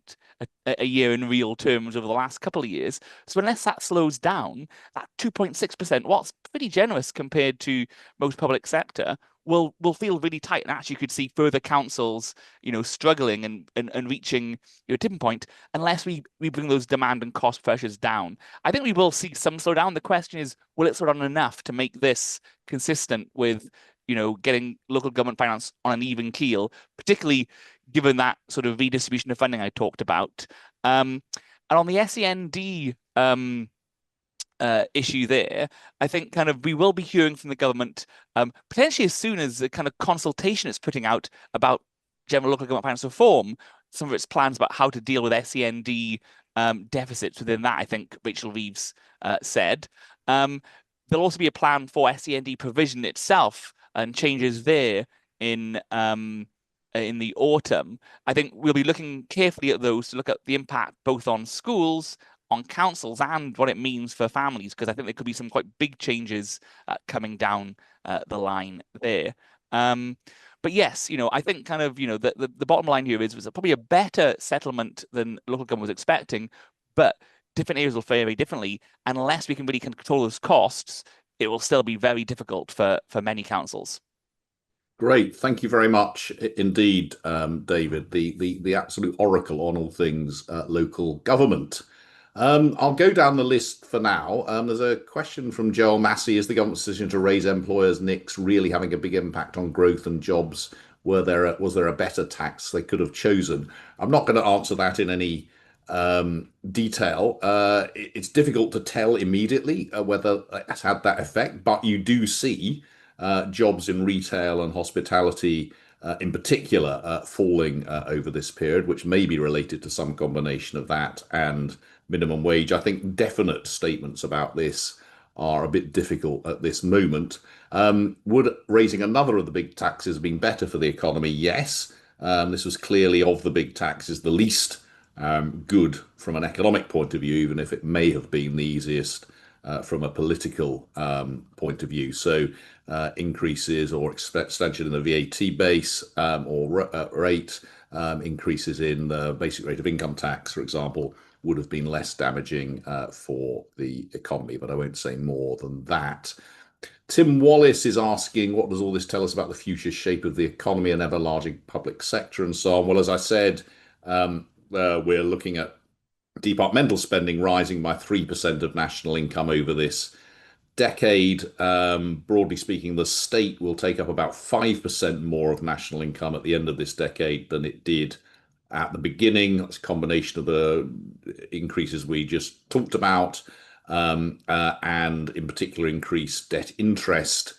a year in real terms over the last couple of years. So unless that slows down, that 2.6%, whilst pretty generous compared to most public sector, will feel really tight, and actually you could see further councils, struggling and reaching a tipping point unless we bring those demand and cost pressures down. I think we will see some slowdown. The question is, will it slow down enough to make this consistent with getting local government finance on an even keel, particularly given that sort of redistribution of funding I talked about. And on the SEND issue there, I think kind of we will be hearing from the government potentially as soon as the kind of consultation it's putting out about general local government finance reform, some of its plans about how to deal with SEND deficits within that, I think Rachel Reeves said. There'll also be a plan for SEND provision itself and changes there in the autumn. I think we'll be looking carefully at those to look at the impact both on schools, on councils, and what it means for families, because I think there could be some quite big changes coming down the line there. But yes, I think kind of, the bottom line here was probably a better settlement than local government was expecting, but different areas will fare very differently. And unless we can really control those costs, it will still be very difficult for many councils. Great, thank you very much indeed, David, the absolute oracle on all things local government. I'll go down the list for now. There's a question from Joel Massey. Is the government's decision to raise employers' NICs really having a big impact on growth and jobs? Was there a better tax they could have chosen? I'm not going to answer that in any detail. It's difficult to tell immediately whether it's had that effect, but you do see jobs in retail and hospitality in particular falling over this period, which may be related to some combination of that and minimum wage. I think definite statements about this are a bit difficult at this moment. Would raising another of the big taxes have been better for the economy? Yes. This was clearly, of the big taxes, the least good from an economic point of view, even if it may have been the easiest from a political point of view. So increases or extension in the VAT base or rate, increases in the basic rate of income tax, for example, would have been less damaging for the economy, but I won't say more than that. Tim Wallace is asking, what does all this tell us about the future shape of the economy and ever-larger public sector and so on? Well, as I said, we're looking at departmental spending rising by 3% of national income over this decade. Broadly speaking, the state will take up about 5% more of national income at the end of this decade than it did at the beginning. That's a combination of the increases we just talked about, and in particular increased debt interest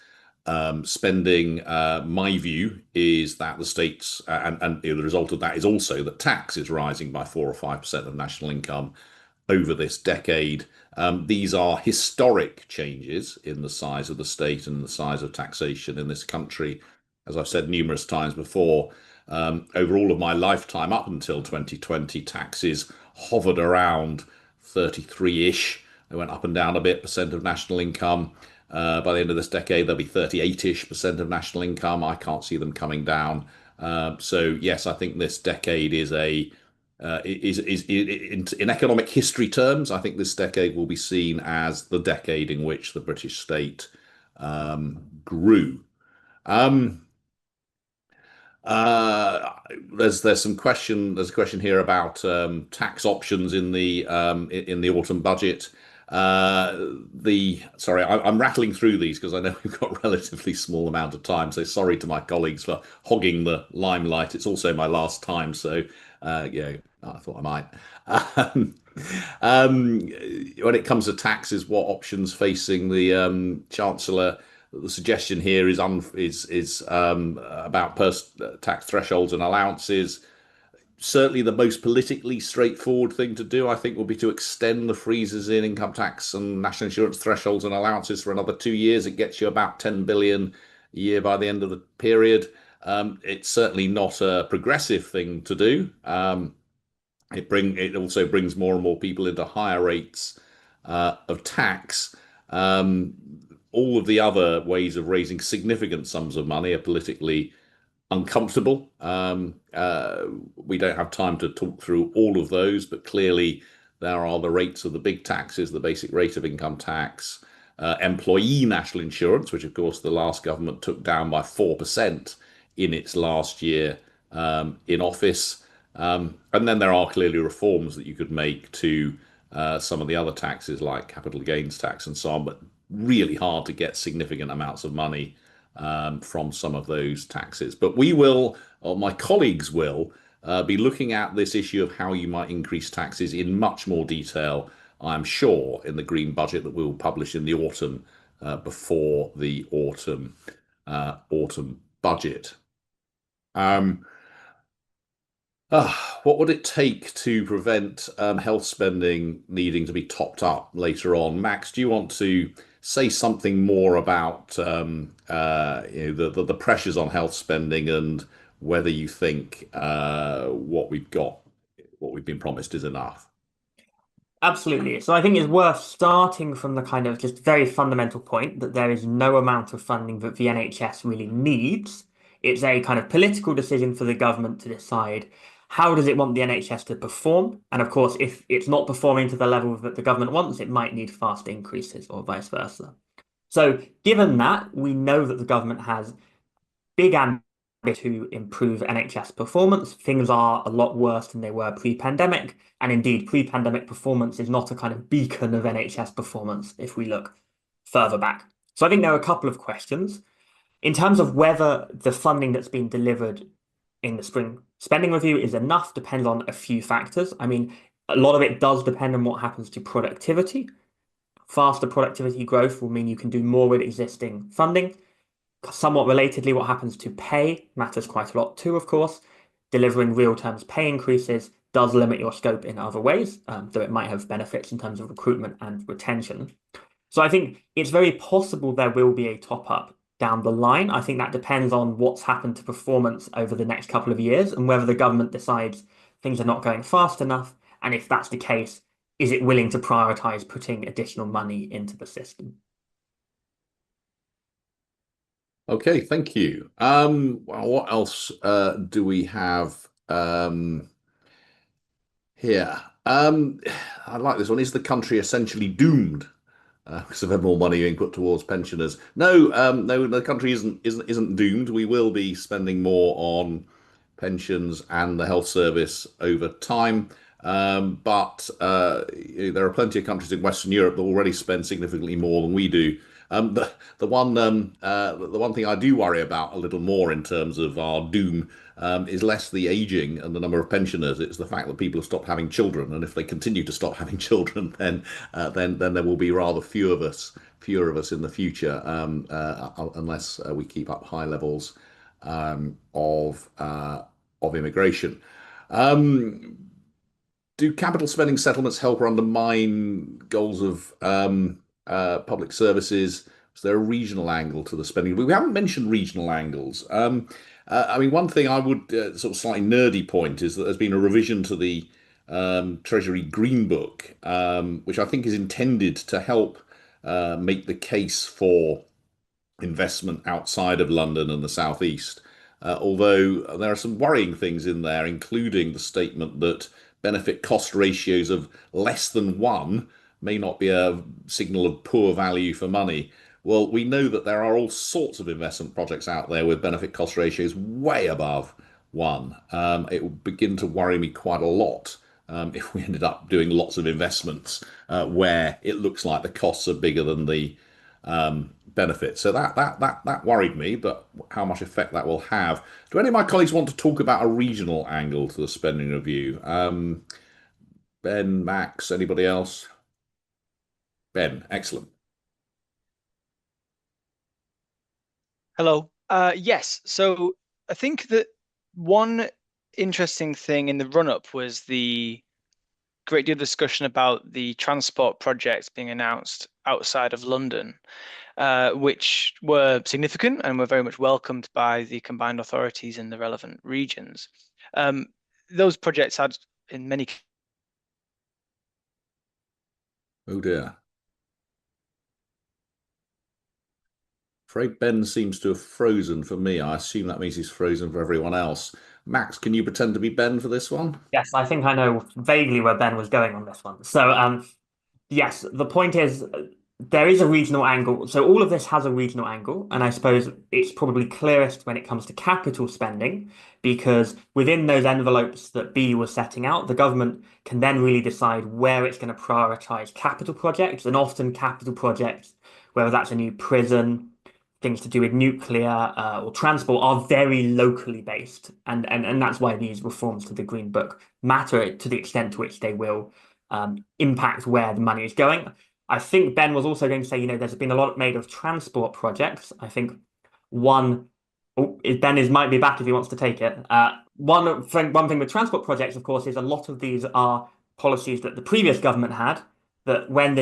spending. My view is that the states, and the result of that is also that tax is rising by 4 or 5% of national income over this decade. These are historic changes in the size of the state and the size of taxation in this country. As I've said numerous times before, Over all of my lifetime up until 2020, taxes hovered around 33-ish. They went up and down a bit, percent of national income. By the end of this decade, they'll be 38-ish% of national income. I can't see them coming down. So yes, I think this decade is in economic history terms, I think this decade will be seen as the decade in which the British state grew. There's some question. There's a question here about tax options in the autumn budget. Sorry, I'm rattling through these because I know we've got a relatively small amount of time. So sorry to my colleagues for hogging the limelight. It's also my last time, so yeah, I thought I might. When it comes to taxes, what options facing the Chancellor? The suggestion here is about tax thresholds and allowances. Certainly, the most politically straightforward thing to do, I think, will be to extend the freezes in income tax and national insurance thresholds and allowances for another 2 years. It gets you about 10 billion a year by the end of the period. It's certainly not a progressive thing to do. It also brings more and more people into higher rates of tax. All of the other ways of raising significant sums of money are politically uncomfortable. We don't have time to talk through all of those, but clearly there are the rates of the big taxes, the basic rate of income tax, employee national insurance, which of course the last government took down by 4% in its last year in office. And then there are clearly reforms that you could make to some of the other taxes like capital gains tax and so on, but really hard to get significant amounts of money from some of those taxes. But we will, or my colleagues will, be looking at this issue of how you might increase taxes in much more detail, I'm sure, in the Green Budget that we will publish in the autumn before the autumn budget. What would it take to prevent health spending needing to be topped up later on? Max, do you want to say something more about the pressures on health spending and whether you think what we've been promised is enough? Absolutely. So I think it's worth starting from the kind of just very fundamental point that there is no amount of funding that the NHS really needs. It's a kind of political decision for the government to decide how does it want the NHS to perform. And of course, if it's not performing to the level that the government wants, it might need fast increases or vice versa. So given that, we know that the government has big ambitions to improve NHS performance. Things are a lot worse than they were pre-pandemic. And indeed, pre-pandemic performance is not a kind of beacon of NHS performance if we look further back. So I think there are a couple of questions. In terms of whether the funding that's been delivered in the spring spending review is enough depends on a few factors. I mean, a lot of it does depend on what happens to productivity. Faster productivity growth will mean you can do more with existing funding. Somewhat relatedly, what happens to pay matters quite a lot too, of course. Delivering real terms pay increases does limit your scope in other ways, though it might have benefits in terms of recruitment and retention. So I think it's very possible there will be a top up down the line. I think that depends on what's happened to performance over the next couple of years and whether the government decides things are not going fast enough. And if that's the case, is it willing to prioritize putting additional money into the system? Okay, thank you. Well, what else do we have here? I like this one. Is the country essentially doomed because of more money being put towards pensioners? No, no, the country isn't doomed. We will be spending more on pensions and the health service over time. But there are plenty of countries in Western Europe that already spend significantly more than we do. The one thing I do worry about a little more in terms of our doom is less the aging and the number of pensioners. It's the fact that people have stopped having children, and if they continue to stop having children, then there will be rather fewer of us in the future, unless we keep up high levels of immigration. Do capital spending settlements help or undermine goals of public services? Is there a regional angle to the spending? We haven't mentioned regional angles. I mean, one thing I would sort of slightly nerdy point is that there's been a revision to the Treasury Green Book, which I think is intended to help make the case for investment outside of London and the southeast. Although there are some worrying things in there, including the statement that benefit cost ratios of less than one may not be a signal of poor value for money. Well, we know that there are all sorts of investment projects out there with benefit cost ratios way above one. It would begin to worry me quite a lot if we ended up doing lots of investments where it looks like the costs are bigger than the benefit. So that worried me, but how much effect that will have. Do any of my colleagues want to talk about a regional angle to the spending review? Ben, Max, anybody else? Ben, excellent. Hello. Yes. So I think that one interesting thing in the run-up was the great deal of discussion about the transport projects being announced outside of London, which were significant and were very much welcomed by the combined authorities in the relevant regions. Those projects had, in many. Oh dear. Afraid Ben seems to have frozen for me. I assume that means he's frozen for everyone else. Max, can you pretend to be Ben for this one? Yes, I think I know vaguely where Ben was going on this one. So, yes, the point is there is a regional angle. So all of this has a regional angle, and I suppose it's probably clearest when it comes to capital spending, because within those envelopes that B was setting out, the government can then really decide where it's going to prioritize capital projects, and often capital projects, whether that's a new prison, things to do with nuclear or transport, are very locally based, and that's why these reforms to the Green Book matter to the extent to which they will impact where the money is going. I think Ben was also going to say, there's been a lot made of transport projects. I think one, Ben might be back if he wants to take it. One thing with transport projects, of course, is a lot of these are policies that the previous government had, that when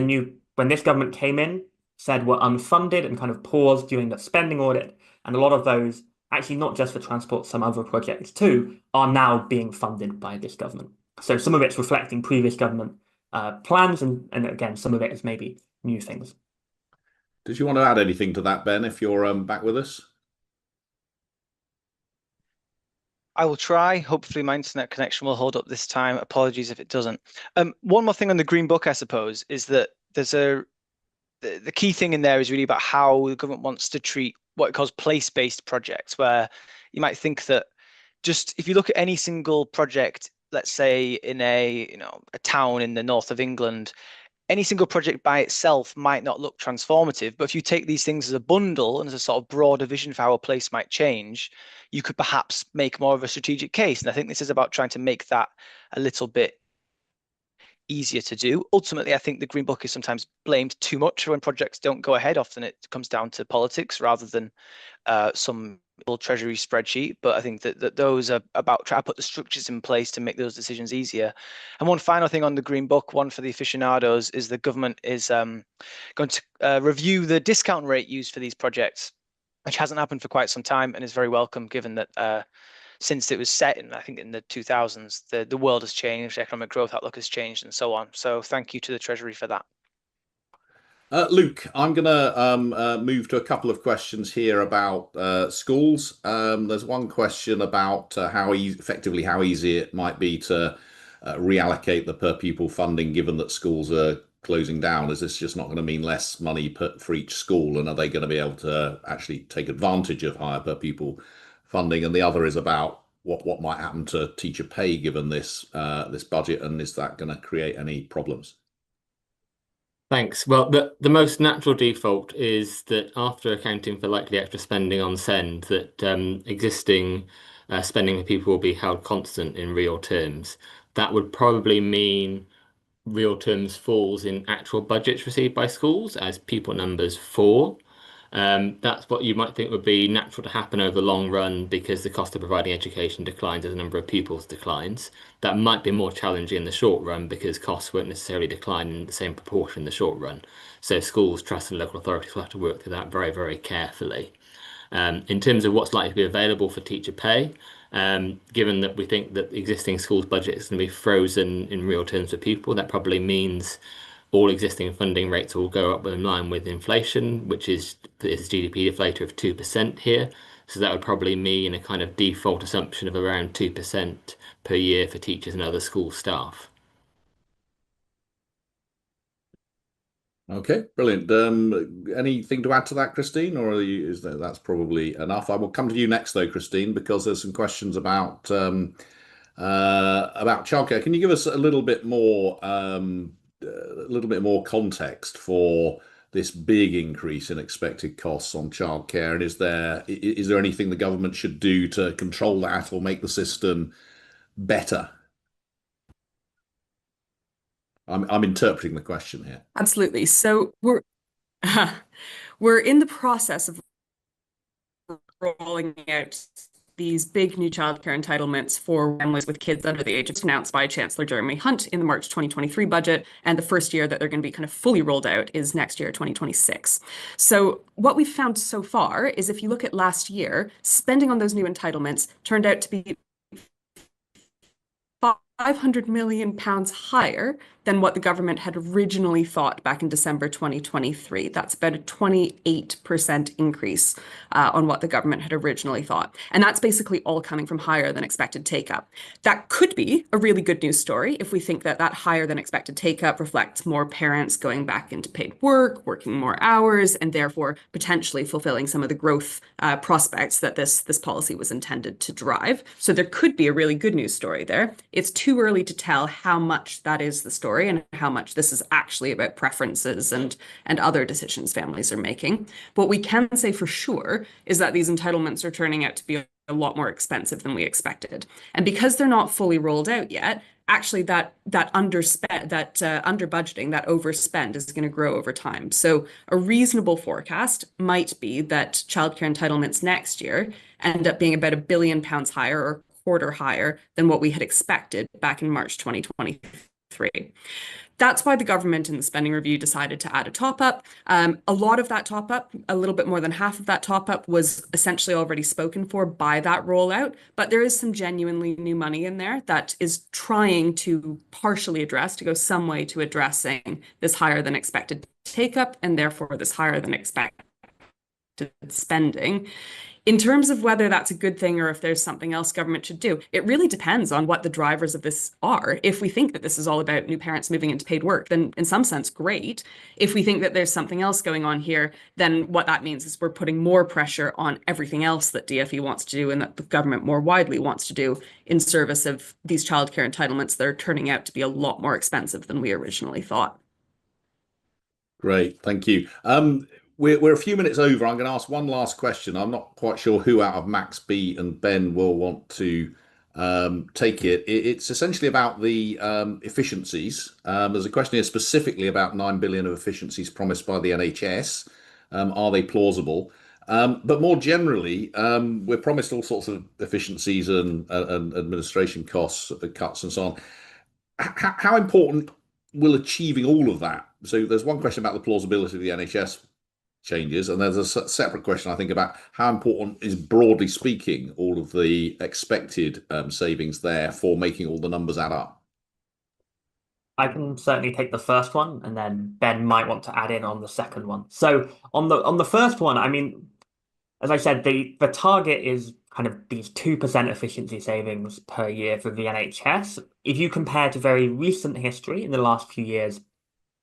this government came in, said were unfunded and kind of paused during the spending audit. And a lot of those, actually not just for transport, some other projects too, are now being funded by this government. So some of it's reflecting previous government plans, and again, some of it is maybe new things. Did you want to add anything to that, Ben, if you're back with us? I will try. Hopefully my internet connection will hold up this time. Apologies if it doesn't. One more thing on the Green Book, I suppose, is that there's the key thing in there is really about how the government wants to treat what it calls place-based projects, where you might think that just if you look at any single project, let's say in a town in the north of England, any single project by itself might not look transformative, but if you take these things as a bundle and as a sort of broader vision for how a place might change, you could perhaps make more of a strategic case. And I think this is about trying to make that a little bit easier to do. Ultimately, I think the Green Book is sometimes blamed too much when projects don't go ahead. Often it comes down to politics rather than some Treasury spreadsheet. But I think that those are about trying to put the structures in place to make those decisions easier. And one final thing on the Green Book, one for the aficionados, is the government is going to review the discount rate used for these projects, which hasn't happened for quite some time and is very welcome given that since it was set in, I think, in the 2000s, the world has changed, economic growth outlook has changed, and so on. So thank you to the Treasury for that. Luke, I'm going to move to a couple of questions here about schools. There's one question about how easy it might be to reallocate the per pupil funding, given that schools are closing down. Is this just not going to mean less money for each school, and are they going to be able to actually take advantage of higher per pupil funding? And the other is about what might happen to teacher pay given this budget, and is that going to create any problems? Thanks. Well, the most natural default is that after accounting for likely extra spending on SEND, that existing spending for people will be held constant in real terms. That would probably mean real terms falls in actual budgets received by schools as pupil numbers fall. That's what you might think would be natural to happen over the long run because the cost of providing education declines as the number of pupils declines. That might be more challenging in the short run because costs won't necessarily decline in the same proportion in the short run. So schools, trusts and local authorities will have to work through that very, very carefully. In terms of what's likely to be available for teacher pay, given that we think that the existing schools budget is going to be frozen in real terms for pupil, that probably means all existing funding rates will go up in line with inflation, which is GDP deflator of 2% here. So that would probably mean a kind of default assumption of around 2% per year for teachers and other school staff. Okay, brilliant. Anything to add to that, Christine, or is that's probably enough? I will come to you next, though, Christine, because there's some questions about childcare. Can you give us a little bit more context for this big increase in expected costs on childcare? And is there anything the government should do to control that or make the system better? I'm interpreting the question here. Absolutely. So we're in the process of rolling out these big new childcare entitlements for families with kids under the age of announced by Chancellor Jeremy Hunt in the March 2023 budget. And the first year that they're going to be kind of fully rolled out is next year, 2026. So what we've found so far is if you look at last year, spending on those new entitlements turned out to be £500 million higher than what the government had originally thought back in December 2023. That's about a 28% increase on what the government had originally thought. And that's basically all coming from higher than expected take-up. That could be a really good news story if we think that that higher than expected take-up reflects more parents going back into paid work, working more hours, and therefore potentially fulfilling some of the growth prospects that this policy was intended to drive. So there could be a really good news story there. It's too early to tell how much that is the story and how much this is actually about preferences and other decisions families are making. What we can say for sure is that these entitlements are turning out to be a lot more expensive than we expected. And because they're not fully rolled out yet, actually that under budgeting, that overspend is going to grow over time. So a reasonable forecast might be that childcare entitlements next year end up being about £1 billion higher or quarter higher than what we had expected back in March 2023. That's why the government in the spending review decided to add a top-up. A lot of that top-up, a little bit more than half of that top-up, was essentially already spoken for by that rollout, but there is some genuinely new money in there that is trying to partially address, to go some way to addressing this higher than expected take-up and therefore this higher than expected spending. In terms of whether that's a good thing or if there's something else government should do, it really depends on what the drivers of this are. If we think that this is all about new parents moving into paid work, then in some sense, great. If we think that there's something else going on here, then what that means is we're putting more pressure on everything else that DfE wants to do and that the government more widely wants to do in service of these childcare entitlements that are turning out to be a lot more expensive than we originally thought. Great, thank you. We're a few minutes over. I'm going to ask one last question. I'm not quite sure who out of Max, B, and Ben will want to take it. It's essentially about the efficiencies. There's a question here specifically about 9 billion of efficiencies promised by the NHS. Are they plausible? But more generally, we're promised all sorts of efficiencies and administration costs, cuts, and so on. How important will achieving all of that? So there's one question about the plausibility of the NHS changes, and there's a separate question I think about how important is, broadly speaking, all of the expected savings there for making all the numbers add up. I can certainly take the first one, and then Ben might want to add in on the second one. So on the first one, I mean, as I said, the target is kind of these 2% efficiency savings per year for the NHS. If you compare to very recent history in the last few years,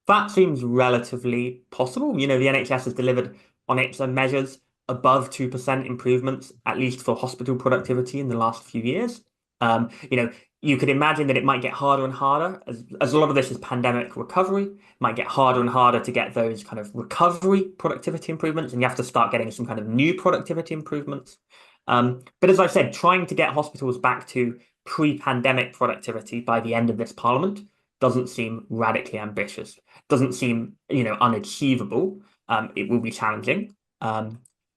that seems relatively possible. You know, the NHS has delivered on its measures above 2% improvements, at least for hospital productivity in the last few years. You know, you could imagine that it might get harder and harder as a lot of this is pandemic recovery. It might get harder and harder to get those kind of recovery productivity improvements, and you have to start getting some kind of new productivity improvements. But as I said, trying to get hospitals back to pre-pandemic productivity by the end of this parliament doesn't seem radically ambitious, doesn't seem, you know, unachievable. It will be challenging.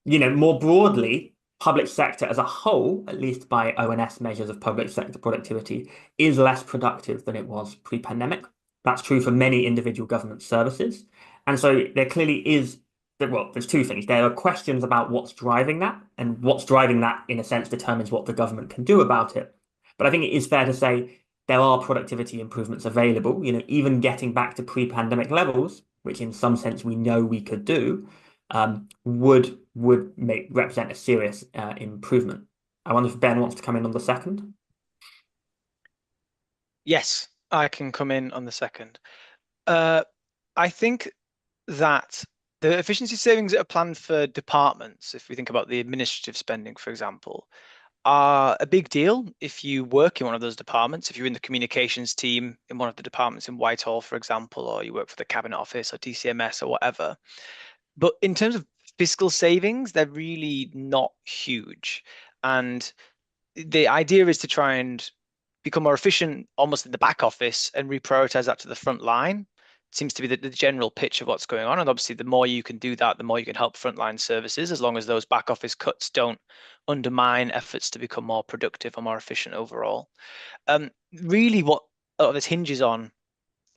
More broadly, public sector as a whole, at least by ONS measures of public sector productivity, is less productive than it was pre-pandemic. That's true for many individual government services. And so there clearly is, well, there's two things. There are questions about what's driving that, and what's driving that, in a sense, determines what the government can do about it. But I think it is fair to say there are productivity improvements available, even getting back to pre-pandemic levels, which in some sense we know we could do, would represent a serious improvement. I wonder if Ben wants to come in on the second. Yes, I can come in on the second. I think that the efficiency savings that are planned for departments, if we think about the administrative spending, for example, are a big deal if you work in one of those departments. If you're in the communications team in one of the departments in Whitehall, for example, or you work for the Cabinet Office or DCMS or whatever. But in terms of fiscal savings, they're really not huge. And the idea is to try and become more efficient almost in the back office and reprioritize that to the front line. Seems to be the general pitch of what's going on. And obviously, the more you can do that, the more you can help frontline services, as long as those back office cuts don't undermine efforts to become more productive or more efficient overall. Really, what a lot of this hinges on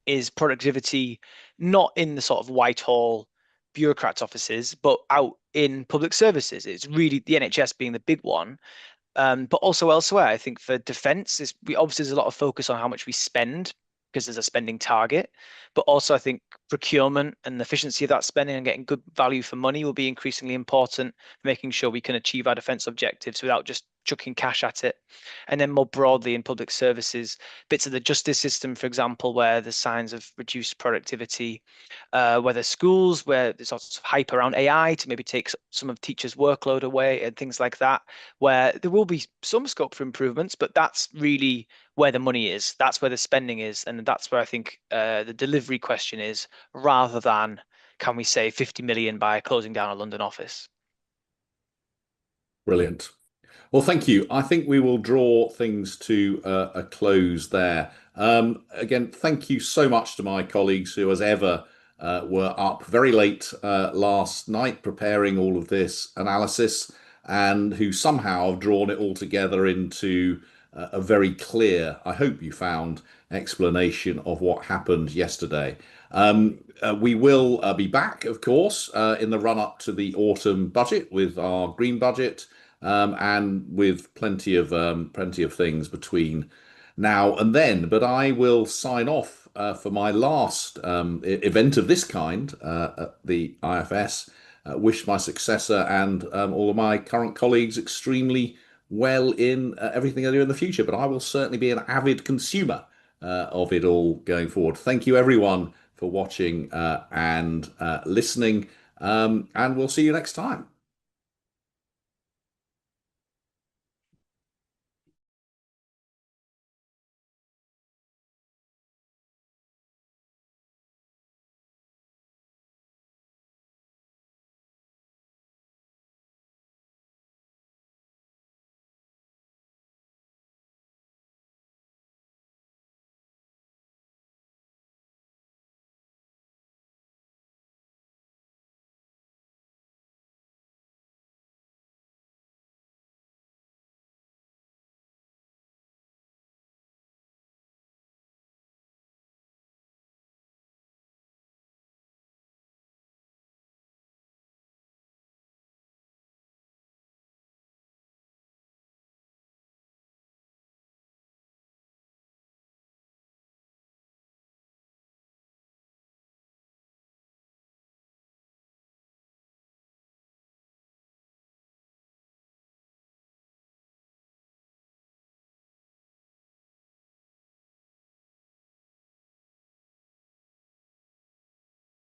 is productivity, not in the sort of Whitehall bureaucrats' offices, but out in public services. It's really the NHS being the big one. But also elsewhere, I think for defence, obviously there's a lot of focus on how much we spend because there's a spending target. But also I think procurement and the efficiency of that spending and getting good value for money will be increasingly important, making sure we can achieve our defence objectives without just chucking cash at it. And then more broadly in public services, bits of the justice system, for example, where there's signs of reduced productivity, whether schools, where there's lots of hype around AI to maybe take some of teachers' workload away and things like that, where there will be some scope for improvements, but that's really where the money is. That's where the spending is. And that's where I think the delivery question is, rather than can we save 50 million by closing down a London office? Brilliant. Well, thank you. I think we will draw things to a close there. Again, thank you so much to my colleagues who, as ever, were up very late last night preparing all of this analysis and who somehow have drawn it all together into a very clear, I hope you found, explanation of what happened yesterday. We will be back, of course, in the run-up to the autumn budget with our green budget. And with plenty of things between now and then. But I will sign off for my last event of this kind at the IFS. Wish my successor and all of my current colleagues extremely well in everything they do in the future. But I will certainly be an avid consumer of it all going forward. Thank you, everyone, for watching and listening. And we'll see you next time.